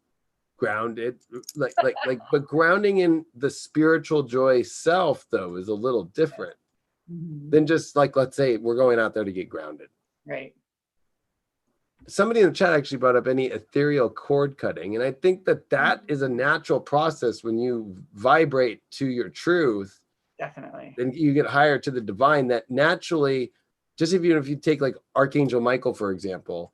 A: grounded, but grounding in the spiritual joy self, though, is a little different than just let's say we're going out there to get grounded.
C: Right.
A: Somebody in the chat actually brought up any ethereal cord cutting. And I think that is a natural process when you vibrate to your truth.
C: Definitely.
A: Then you get higher to the divine, that naturally, just if you take like Archangel Michael, for example,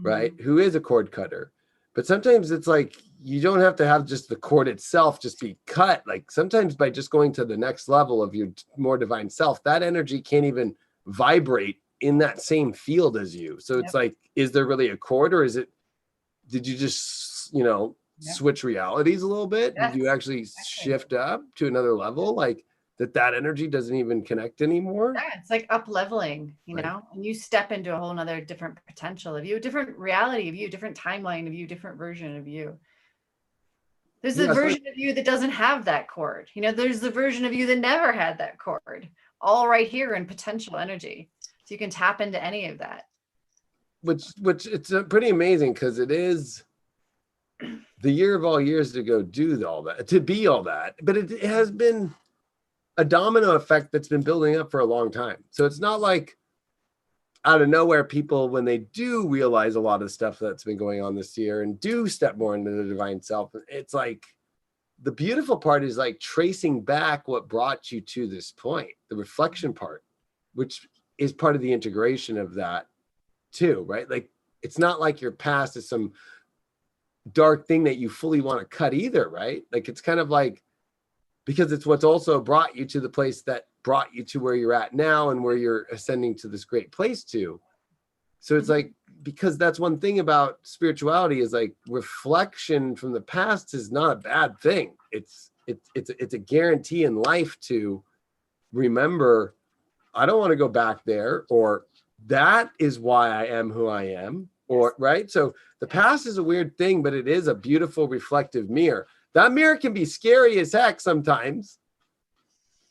A: right, who is a cord cutter. But sometimes it's like, you don't have to have just the cord itself just be cut. Like sometimes by just going to the next level of your more divine self, that energy can't even vibrate in that same field as you. So it's like, is there really a cord, or did you just, switch realities a little bit? Did you actually shift up to another level? Like that energy doesn't even connect anymore?
C: Yeah, it's like up leveling, and you step into a whole nother different potential of you, a different reality of you, different timeline of you, different version of you. There's the version of you that doesn't have that cord. There's the version of you that never had that cord, all right here in potential energy. So you can tap into any of that.
A: Which it's pretty amazing, because it is the year of all years to go do all that, to be all that. But it has been a domino effect that's been building up for a long time. So it's not like out of nowhere, people, when they do realize a lot of stuff that's been going on this year and do step more into the divine self, it's like the beautiful part is like tracing back what brought you to this point, the reflection part, which is part of the integration of that too, right? Like, it's not like your past is some dark thing that you fully want to cut either, right? Like, it's kind of like, because it's what's also brought you to the place that brought you to where you're at now and where you're ascending to this great place to. So it's like, because that's one thing about spirituality, is like reflection from the past is not a bad thing. It's a guarantee in life to remember, I don't want to go back there, or that is why I am who I am, or right. So the past is a weird thing, but it is a beautiful reflective mirror. That mirror can be scary as heck sometimes,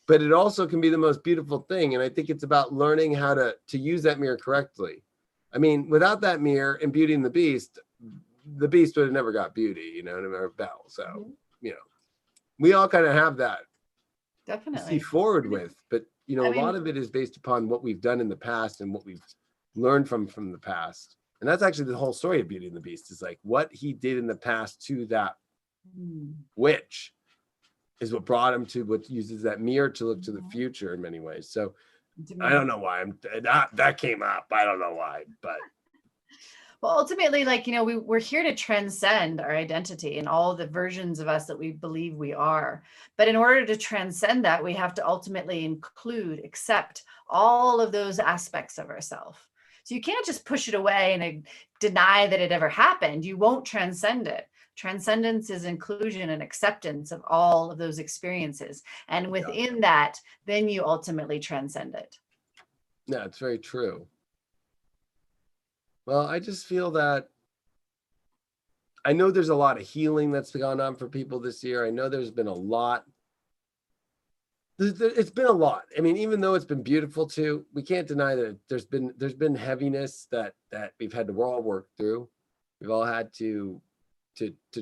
A: but it also can be the most beautiful thing. And I think it's about learning how to use that mirror correctly. I mean, without that mirror and Beauty and the Beast would have never got Beauty, no matter Belle. So, we all kind of have that
C: Definitely
A: to see forward with, but a lot of it is based upon what we've done in the past and what we've learned from the past. And that's actually the whole story of Beauty and the Beast, is like what he did in the past to that witch is what brought him to what uses that mirror to look to the future in many ways. So I don't know why that came up. I don't know why, but
C: well, ultimately, we're here to transcend our identity and all the versions of us that we believe we are. But in order to transcend that, we have to ultimately accept all of those aspects of ourselves. So you can't just push it away and deny that it ever happened. You won't transcend it. Transcendence is inclusion and acceptance of all of those experiences. And within that, then you ultimately transcend it.
A: Yeah, it's very true. Well, I just feel that I know there's a lot of healing that's gone on for people this year. I know there's been a lot. It's been a lot. I mean, even though it's been beautiful too, we can't deny that there's been heaviness that we've had to all work through. We've all had to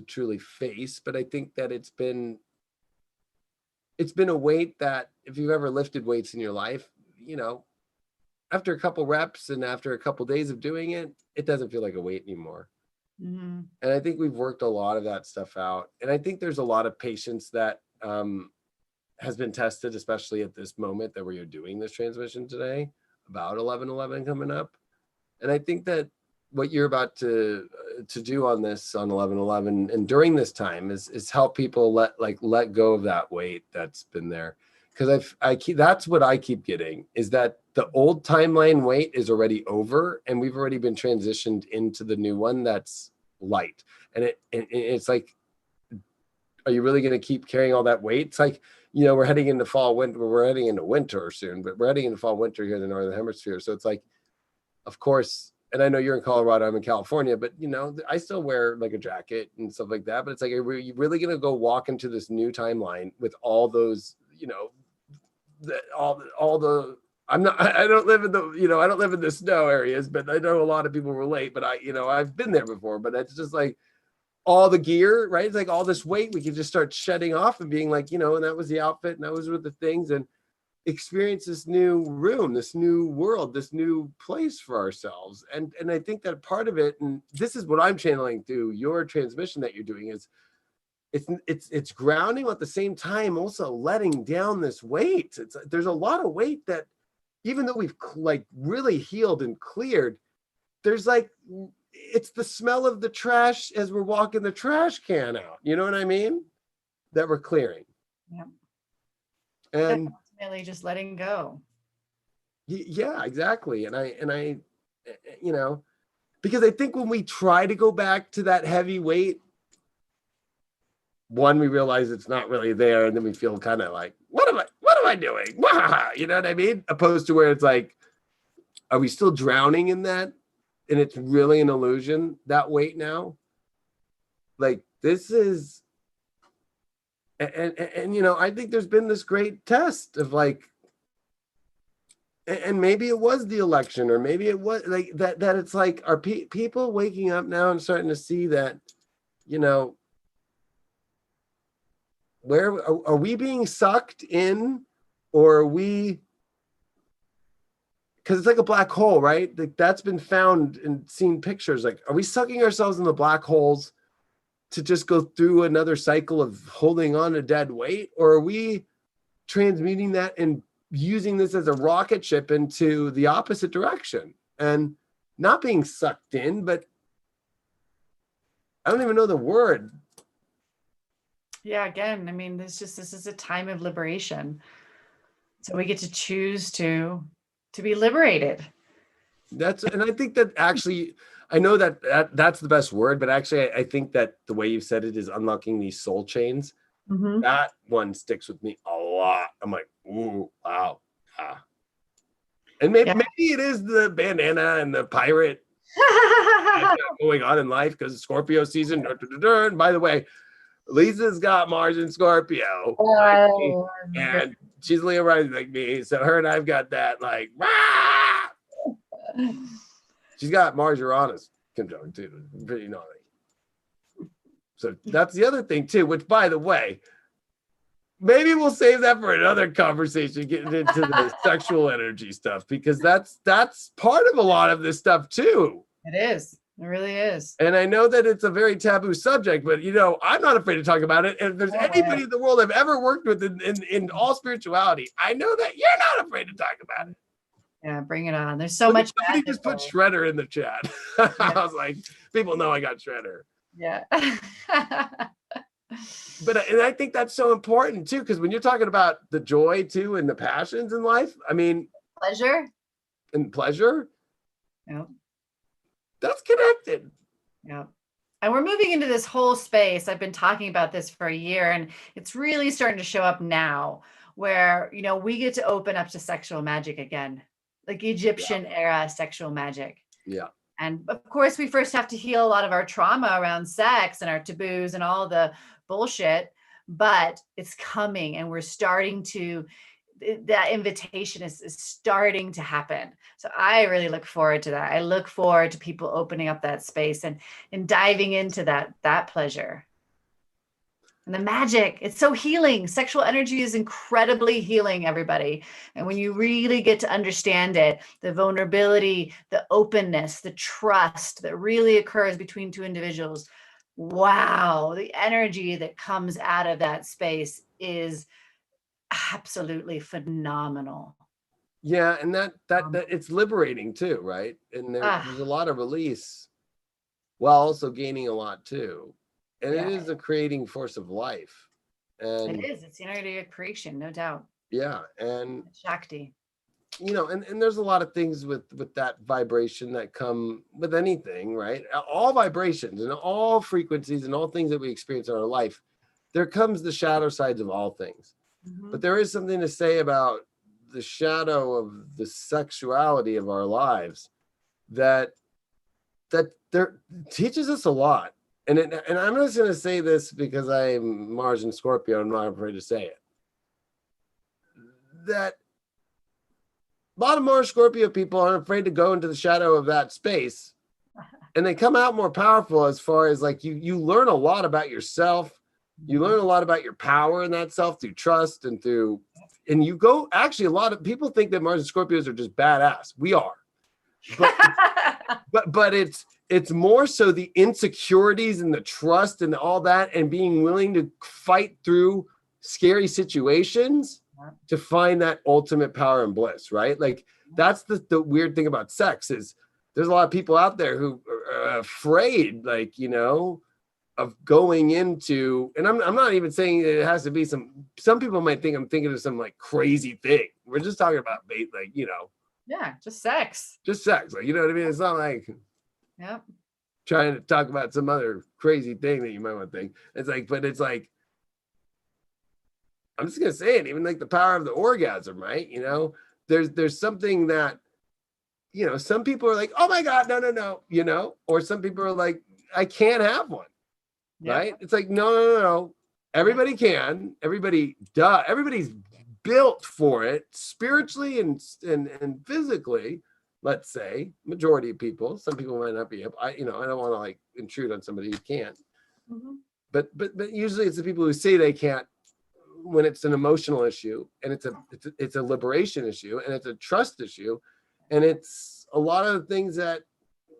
A: truly face. But I think that it's been a weight that, if you've ever lifted weights in your life, after a couple reps and after a couple days of doing it, it doesn't feel like a weight anymore. And I think we've worked a lot of that stuff out. And I think there's a lot of patience that has been tested, especially at this moment that we're doing this transmission today about 11/11 coming up. And I think that what you're about to do on this on 11/11 and during this time is help people let go of that weight that's been there. Because I keep, that's what I keep getting, is that the old timeline weight is already over and we've already been transitioned into the new one that's light. And it's like, are you really going to keep carrying all that weight? It's like, you know, we're heading into fall, winter, we're heading into winter soon, but we're heading into fall, winter here in the Northern Hemisphere. So it's like, of course, and I know you're in Colorado, I'm in California, but you know, I still wear like a jacket and stuff like that. But it's like, are you really going to go walk into this new timeline with all those, you know, all the, I don't live in the, you know, I don't live in the snow areas, but I know a lot of people relate, but you know, I've been there before, but it's just like all the gear, right? It's like all this weight we can just start shedding off and being like, you know, and that was the outfit and that was with the things, and experience this new room, this new world, this new place for ourselves. And I think that part of it, and this is what I'm channeling through your transmission that you're doing, is it's grounding at the same time also letting down this weight. There's a lot of weight that even though we've like really healed and cleared, there's like, it's the smell of the trash as we're walking the trash can out, you know what I mean, that we're clearing.
C: Yeah.
A: And
C: ultimately just letting go.
A: Yeah, exactly. And I, you know, because I think when we try to go back to that heavy weight, one, we realize it's not really there, and then we feel kind of like, what am I doing? You know what I mean? Opposed to where it's like, are we still drowning in that? And it's really an illusion, that weight now. Like this is, and you know, I think there's been this great test of like, and maybe it was the election, or maybe it was like that it's like, are people waking up now and starting to see that, you know, where are we being sucked in, or are we, because it's like a black hole, right? Like that's been found and seen pictures. Like, are we sucking ourselves in the black holes to just go through another cycle of holding on to dead weight, or are we transmuting that and using this as a rocket ship into the opposite direction and not being sucked in, but I don't even know the word.
C: Yeah, again, I mean, this is a time of liberation. So we get to choose to be liberated.
A: And I think that actually, I know that's the best word, but actually I think that the way you've said it is unlocking these soul chains. Mm-hmm. That one sticks with me a lot. I'm like, ooh, wow. Ah. And maybe it is the bandana and the pirate going on in life because Scorpio season. And by the way, Lisa's got Mars in Scorpio, and she's Leo rising like me. So her and I've got that like, rah! She's got Mars Uranus conjunct too, pretty naughty. So that's the other thing too. Which, by the way, maybe we'll save that for another conversation, getting into the sexual energy stuff, because that's part of a lot of this stuff too.
C: It is. It really is.
A: And I know that it's a very taboo subject, but you know, I'm not afraid to talk about it. And if there's anybody in the world I've ever worked with in all spirituality, I know that you're not afraid to talk about it.
C: Yeah, bring it on. There's so much.
A: Somebody just put Shredder in the chat. Yeah. I was like, people know I got Shredder.
C: Yeah.
A: And I think that's so important too, because when you're talking about the joy too and the passions in life, I mean, pleasure.
C: Yeah.
A: That's connected.
C: Yeah. And we're moving into this whole space. I've been talking about this for a year, and it's really starting to show up now where, you know, we get to open up to sexual magic again, like Egyptian era sexual magic.
A: Yeah.
C: And of course, we first have to heal a lot of our trauma around sex and our taboos and all the bullshit, but it's coming, and we're starting to, that invitation is starting to happen. So I really look forward to that. I look forward to people opening up that space and diving into that pleasure. And the magic, it's so healing. Sexual energy is incredibly healing, everybody. And when you really get to understand it, the vulnerability, the openness, the trust that really occurs between two individuals, wow, the energy that comes out of that space is absolutely phenomenal.
A: Yeah, and that it's liberating too, right? And there's a
C: Ah,
A: lot of release while also gaining a lot too. And it
C: yeah,
A: is a creating force of life.
C: it
A: And
C: is. It's the energy of creation, no doubt.
A: yeah, and
C: Shakti.
A: and there's a lot of things with that vibration that come with anything, right? All vibrations and all frequencies and all things that we experience in our life, there comes the shadow sides of all things. But
C: Mhm.
A: there is something to say about the shadow of the sexuality of our lives that there teaches us a lot. And I'm just going to say this because I'm Mars and Scorpio. I'm not afraid to say it. That a lot of Mars Scorpio people aren't afraid to go into the shadow of that space, and they come out more powerful as far as like you learn a lot about yourself. You learn a lot about your power in that self through trust and you go actually a lot of people think that Mars and Scorpios are just badass. We are. But but it's more so the insecurities and the trust and all that and being willing to fight through scary situations to find that ultimate power and bliss, right? Like that's the weird thing about sex is there's a lot of people out there who are afraid, like, of going into, and I'm not even saying it has to be some people might think I'm thinking of some like crazy thing. We're just talking about like,
C: Yeah, just sex.
A: just sex. Like, you know what I mean? It's not like
C: Yep.
A: trying to talk about some other crazy thing that you might want to think. It's like, but it's like, I'm just gonna say it, even like the power of the orgasm, right? There's something that, some people are like, oh my God, no, or some people are like, I can't have one,
C: Yep.
A: right? It's like, no. Everybody can, everybody's built for it spiritually and physically, let's say, majority of people. Some people might not be able, I don't want to like intrude on somebody who can't.
C: Mhm.
A: But usually it's the people who say they can't when it's an emotional issue and it's a liberation issue and it's a trust issue and it's a lot of the things that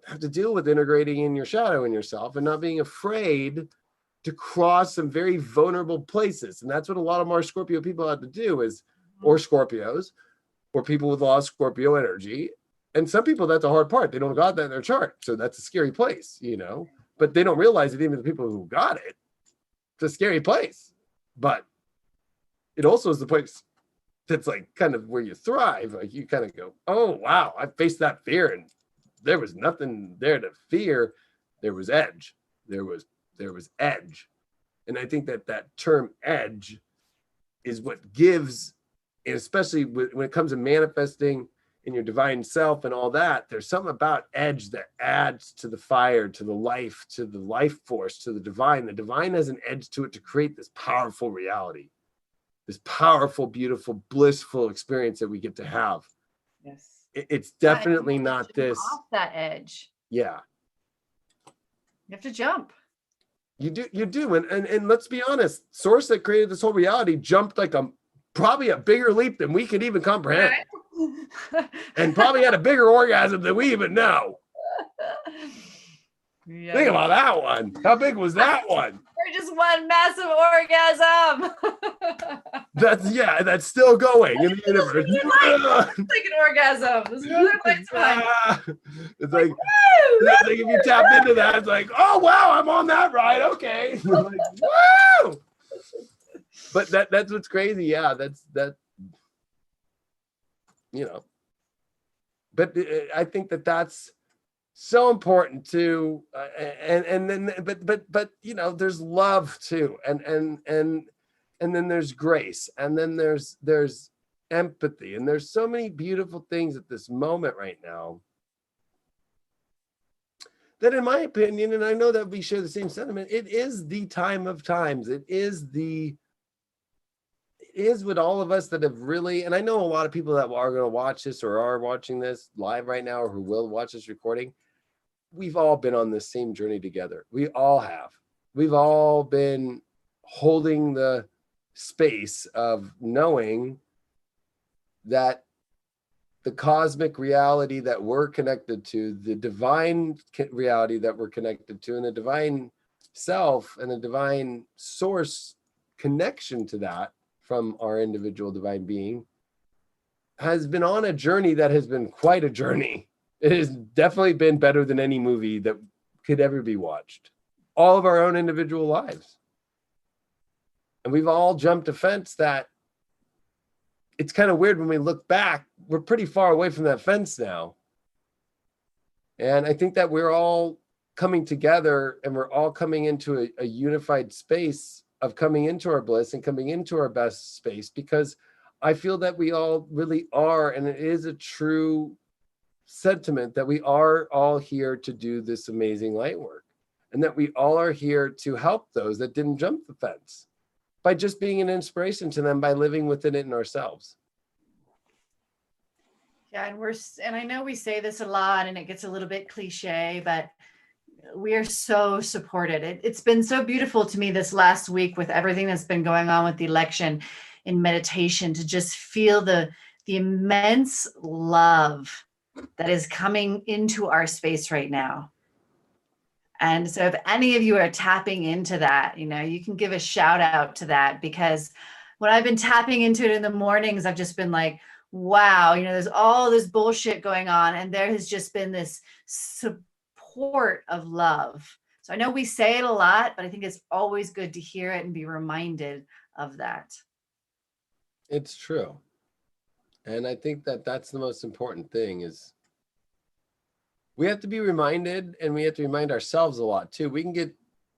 A: have to deal with integrating in your shadow in yourself and not being afraid to cross some very vulnerable places. And that's what a lot of Mars Scorpio people have to do or Scorpios, or people with a lot of Scorpio energy. And some people, that's a hard part. They don't got that in their chart. So that's a scary place, but they don't realize it. Even the people who got it, it's a scary place. But it also is the place that's like kind of where you thrive. Like you kind of go, oh, wow, I faced that fear and there was nothing there to fear. There was edge. There was edge. And I think that term edge is what gives, and especially when it comes to manifesting in your divine self and all that, there's something about edge that adds to the fire, to the life force, to the divine. The divine has an edge to it to create this powerful reality, this powerful, beautiful, blissful experience that we get to have.
C: Yes.
A: It's
C: Yeah, and you
A: definitely
C: have to
A: not
C: jump
A: this.
C: off that edge.
A: Yeah,
C: You have to jump.
A: you do. And let's be honest, source that created this whole reality jumped like probably a bigger leap than we could even comprehend. And probably had a bigger orgasm than we even know.
C: Yeah.
A: Think about that one. How big was that one?
C: Or just one massive orgasm.
A: That's still going in the universe.
C: It's like an orgasm. This Northern Lights behind.
A: It's like if you tap into that, it's like, oh wow, I'm on that ride. Okay. Like, woo! But that's what's crazy. Yeah, that's but I think that's so important too. And then but there's love too, and then there's grace, and then there's empathy, and there's so many beautiful things at this moment right now that, in my opinion, and I know that we share the same sentiment, it is the time of times. It is with all of us that have really, and I know a lot of people that are going to watch this or are watching this live right now or who will watch this recording, we've all been on this same journey together. We all have. We've all been holding the space of knowing that the cosmic reality that we're connected to, the divine reality that we're connected to, and the divine self and the divine source connection to that from our individual divine being, has been on a journey that has been quite a journey. It has definitely been better than any movie that could ever be watched. All of our own individual lives. And we've all jumped a fence that it's kind of weird when we look back, we're pretty far away from that fence now. And I think that we're all coming together and we're all coming into a unified space of coming into our bliss and coming into our best space, because I feel that we all really are, and it is a true sentiment that we are all here to do this amazing light work, and that we all are here to help those that didn't jump the fence by just being an inspiration to them, by living within it in ourselves.
C: Yeah, and I know we say this a lot and it gets a little bit cliche, but we are so supported. It's been so beautiful to me this last week with everything that's been going on with the election, in meditation, to just feel the immense love that is coming into our space right now. And so if any of you are tapping into that, you can give a shout out to that, because when I've been tapping into it in the mornings, I've just been like, wow, there's all this bullshit going on. And there has just been this support of love. So I know we say it a lot, but I think it's always good to hear it and be reminded of that.
A: It's true. And I think that that's the most important thing, is we have to be reminded, and we have to remind ourselves a lot too. We can get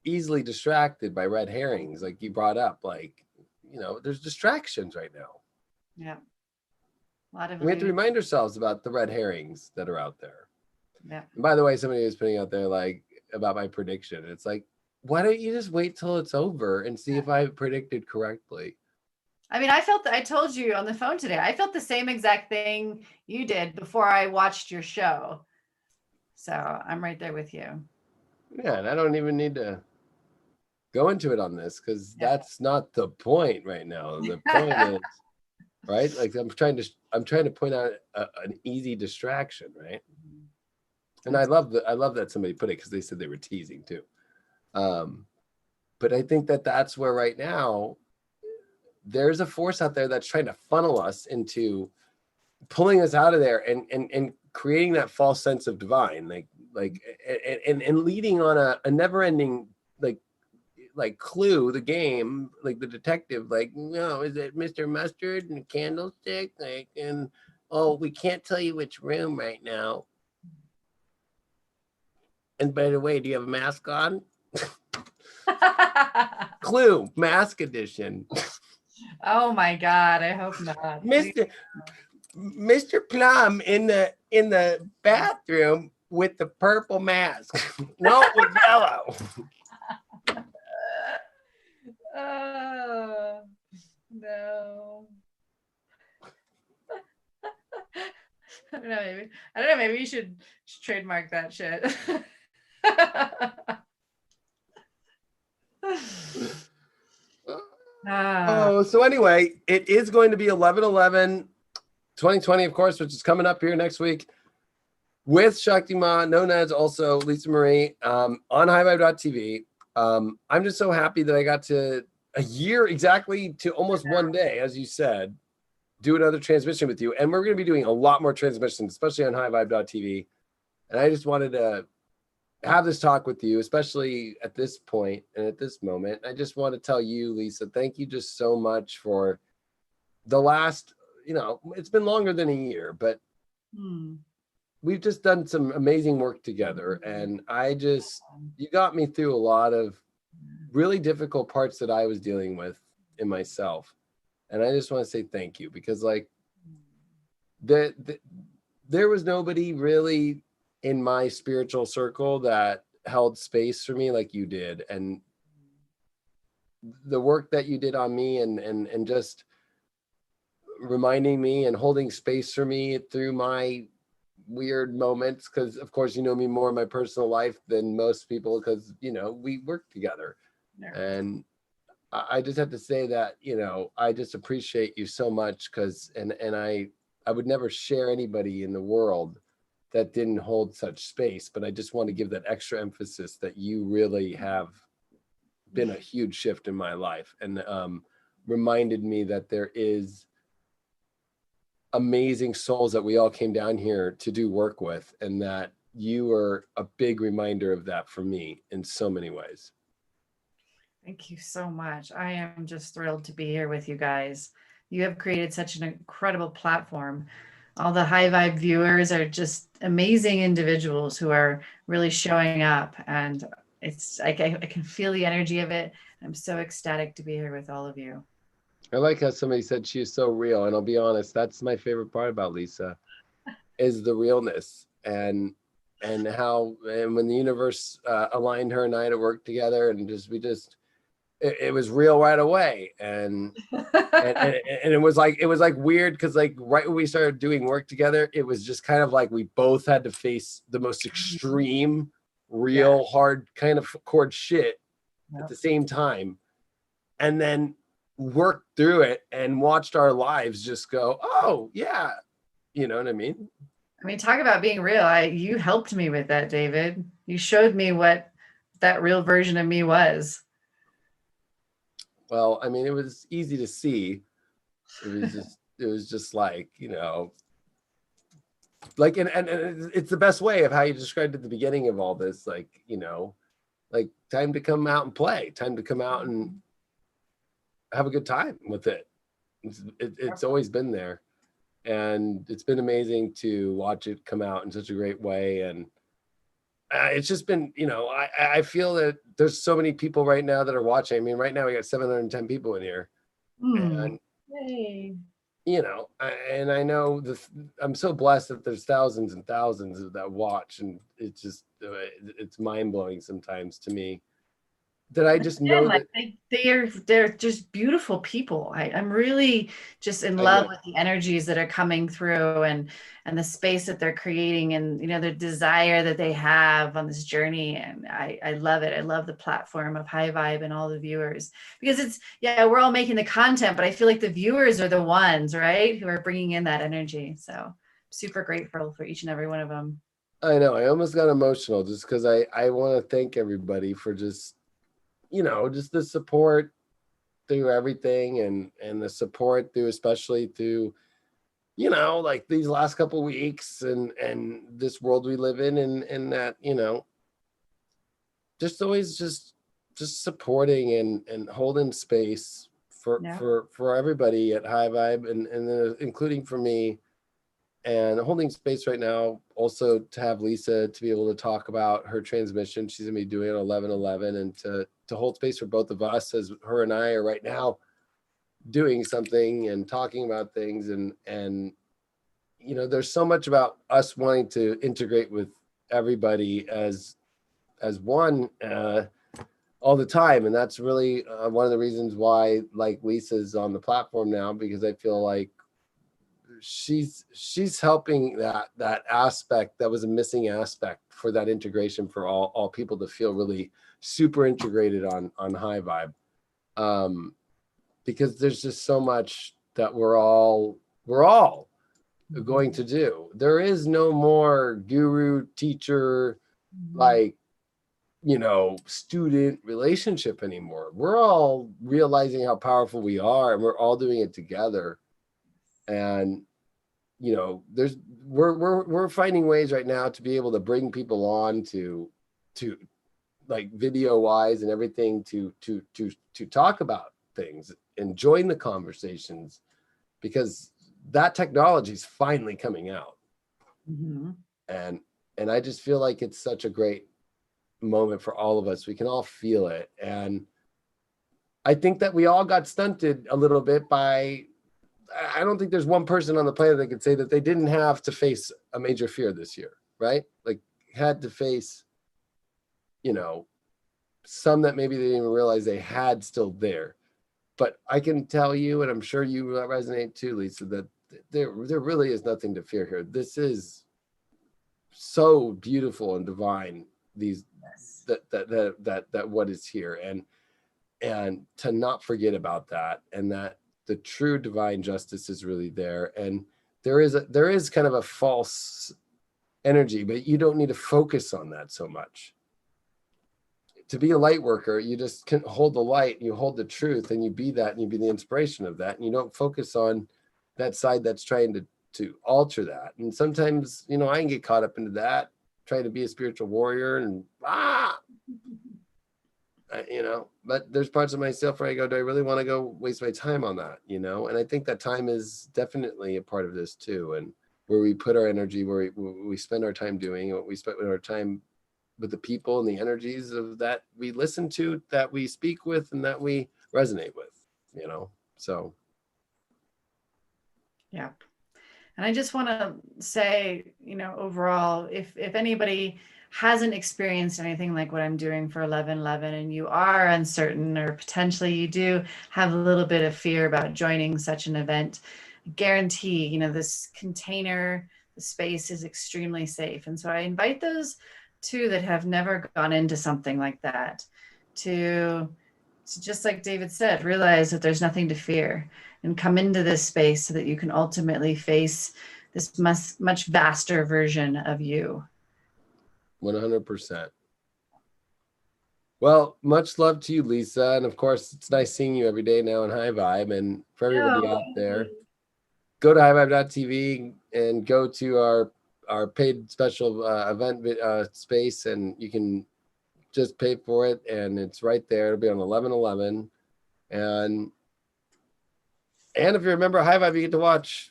A: easily distracted by red herrings, like you brought up. Like, there's distractions right now.
C: Yeah. We
A: have to remind ourselves about the red herrings that are out there.
C: Yeah.
A: And by the way, somebody was putting out there like about my prediction. It's like, why don't you just wait till it's over and see if I predicted correctly?
C: I mean, I told you on the phone today, I felt the same exact thing you did before I watched your show. So I'm right there with you.
A: Yeah, and I don't even need to go into it on this, because that's not the point right now. The point is, right? Like I'm trying to point out an easy distraction, right? And I love that somebody put it, because they said they were teasing too. But I think that that's where right now there's a force out there that's trying to funnel us into pulling us out of there and creating that false sense of divine, and leading on a never-ending like Clue, the game, like the detective, like, no, is it Mr. Mustard and a candlestick? Like, and oh, we can't tell you which room right now. And by the way, do you have a mask on? Clue, mask edition.
C: Oh my God, I hope not.
A: Mr. Plum in the bathroom with the purple mask. No, it was yellow.
C: No. I don't know, maybe you should trademark that shit.
A: So anyway, it is going to be 11/11/2020, of course, which is coming up here next week, with Shakti Ma, known as also Lisa Marie, on highvibe.tv. I'm just so happy that I got to, a year exactly to almost one day, as you said, do another transmission with you. And we're going to be doing a lot more transmissions, especially on highvibe.tv. And I just wanted to have this talk with you, especially at this point and at this moment. I just want to tell you, Lisa, thank you just so much for the last, it's been longer than a year, but we've just done some amazing work together. And you got me through a lot of really difficult parts that I was dealing with in myself. And I just want to say thank you, because like there was nobody really in my spiritual circle that held space for me like you did. And the work that you did on me and just reminding me and holding space for me through my weird moments, because of course you know me more in my personal life than most people, because we work together. And I just have to say that I just appreciate you so much, because and I would never share anybody in the world that didn't hold such space. But I just want to give that extra emphasis that you really have been a huge shift in my life. And reminded me that there is amazing souls that we all came down here to do work with, and that you are a big reminder of that for me in so many ways.
C: Thank you so much. I am just thrilled to be here with you guys. You have created such an incredible platform. All the high vibe viewers are just amazing individuals who are really showing up, and it's I can feel the energy of it. I'm so ecstatic to be here with all of you.
A: I like how somebody said she is so real, and I'll be honest, that's my favorite part about Lisa, is the realness, and how, and when the universe aligned her and I to work together, and it was real right away, and it was like weird because like right when we started doing work together, it was just kind of like we both had to face the most extreme, real,
C: Yeah.
A: hard kind of cord shit at
C: Yep.
A: the same time, and then worked through it and watched our lives just go, oh yeah, you know what I mean?
C: I mean, talk about being real. You helped me with that, David. You showed me what that real version of me was.
A: Well, I mean, it was easy to see. It was just like, you know, like, and it's the best way of how you described at the beginning of all this, like, you know, like time to come out and play, time to come out and have a good time with it. It's always been there, and it's been amazing to watch it come out in such a great way. And it's just been, you know, I feel that there's so many people right now that are watching. I mean, right now we got 710 people in here, and
C: Yay.
A: you know, and I know I'm so blessed that there's thousands and thousands that watch, and it's just it's mind blowing sometimes to me that I just
C: Again,
A: know
C: like
A: that
C: they're just beautiful people. I'm really just in
A: I
C: love
A: know.
C: with the energies that are coming through, and the space that they're creating, and you know the desire that they have on this journey. And I love it. I love the platform of High Vibe and all the viewers, because it's, yeah, we're all making the content, but I feel like the viewers are the ones, right, who are bringing in that energy. So super grateful for each and every one of them.
A: I know. I almost got emotional just because I want to thank everybody for just, you know, just the support through everything, and the support through, especially through, you know, like these last couple of weeks, and this world we live in, and that, you know, just always just supporting and holding space
C: Yeah.
A: for everybody at High Vibe, and including for me, and holding space right now also to have Lisa to be able to talk about her transmission she's gonna be doing on 11/11, and to hold space for both of us as her and I are right now doing something and talking about things, and you know, there's so much about us wanting to integrate with everybody as one all the time, and that's really one of the reasons why like Lisa's on the platform now, because I feel like she's helping that aspect that was a missing aspect for that integration for all people to feel really super integrated on High Vibe, because there's just so much that we're all going to do. There is no more guru teacher, like, you know, student relationship anymore. We're all realizing how powerful we are, and we're all doing it together. And you know, we're finding ways right now to be able to bring people on to like video wise and everything to talk about things and join the conversations, because that technology is finally coming out.
C: Mm-hmm.
A: And I just feel like it's such a great moment for all of us. We can all feel it. And I think that we all got stunted a little bit by, I don't think there's one person on the planet that could say that they didn't have to face a major fear this year, right? Like had to face, you know, some that maybe they didn't even realize they had still there. But I can tell you, and I'm sure you resonate too, Lisa, that there really is nothing to fear here. This is so beautiful and divine. These
C: Yes.
A: that what is here, and to not forget about that, and that the true divine justice is really there. And there is kind of a false energy, but you don't need to focus on that so much to be a light worker, you just can hold the light, you hold the truth, and you be that, and you be the inspiration of that, and you don't focus on that side that's trying to alter that. And sometimes, you know, I can get caught up into that, trying to be a spiritual warrior, and you know, but there's parts of myself where I go, do I really want to go waste my time on that? You know, and I think that time is definitely a part of this too, and where we put our energy, where we spend our time doing what we spend our time with, the people and the energies of that we listen to, that we speak with, and that we resonate with, you know. So
C: Yeah. And I just want to say, you know, overall, if anybody hasn't experienced anything like what I'm doing for 1111, and you are uncertain, or potentially you do have a little bit of fear about joining such an event, I guarantee, you know, this container, the space is extremely safe. And so I invite those too that have never gone into something like that to just like David said, realize that there's nothing to fear, and come into this space so that you can ultimately face this much vaster version of you.
A: 100%. Well, much love to you, Lisa. And of course, it's nice seeing you every day now in High Vibe. And for everybody out there, go to highvibe.tv and go to our paid special event space, and you can just pay for it. And it's right there. It'll be on 11/11. And if you're a member of High Vibe, you get to watch,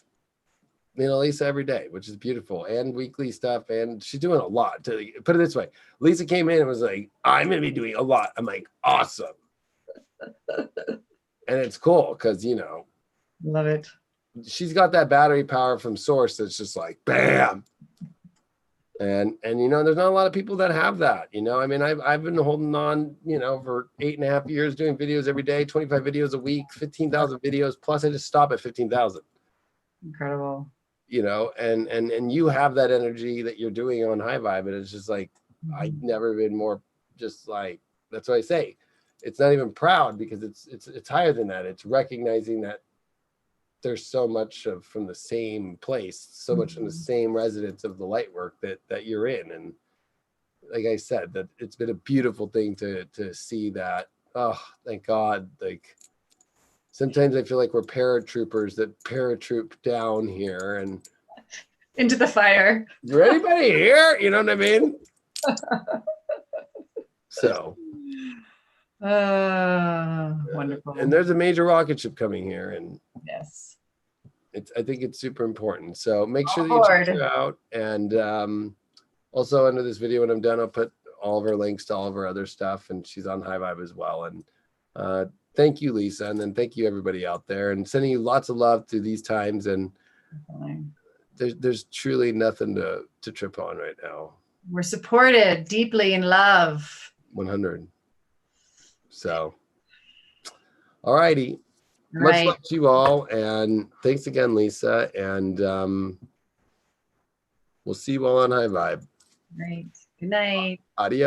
A: you know, Lisa every day, which is beautiful, and weekly stuff. And she's doing a lot. To put it this way, Lisa came in and was like, I'm going to be doing a lot. I'm like, awesome. And it's cool because, you know,
C: love it.
A: She's got that battery power from source that's just like, bam. And you know, there's not a lot of people that have that, you know. I mean, I've been holding on, you know, for 8.5 years, doing videos every day, 25 videos a week, 15,000 videos, plus I just stop at 15,000.
C: Incredible.
A: You know, and you have that energy that you're doing on High Vibe, and it's just like, I've never been more just like, that's what I say. It's not even proud, because it's higher than that. It's recognizing that there's so much from the same place, so much from the same residence of the light work that you're in. And like I said, that it's been a beautiful thing to see that. Oh, thank God. Like, sometimes I feel like we're paratroopers that paratroop down here and
C: into the fire.
A: Is there anybody here? You know what I mean? So
C: wonderful.
A: And there's a major rocket ship coming here, and
C: yes,
A: I think it's super important. So make sure that you check her out. And also under this video, when I'm done, I'll put all of her links to all of her other stuff, and she's on High Vibe as well. And thank you, Lisa, and then thank you everybody out there, and sending you lots of love through these times. And there's truly nothing to trip on right now.
C: We're supported deeply in love.
A: 100. So, all righty. Much love to you all, and thanks again, Lisa. And we'll see you all on High Vibe.
C: Right. Good night.
A: Adios.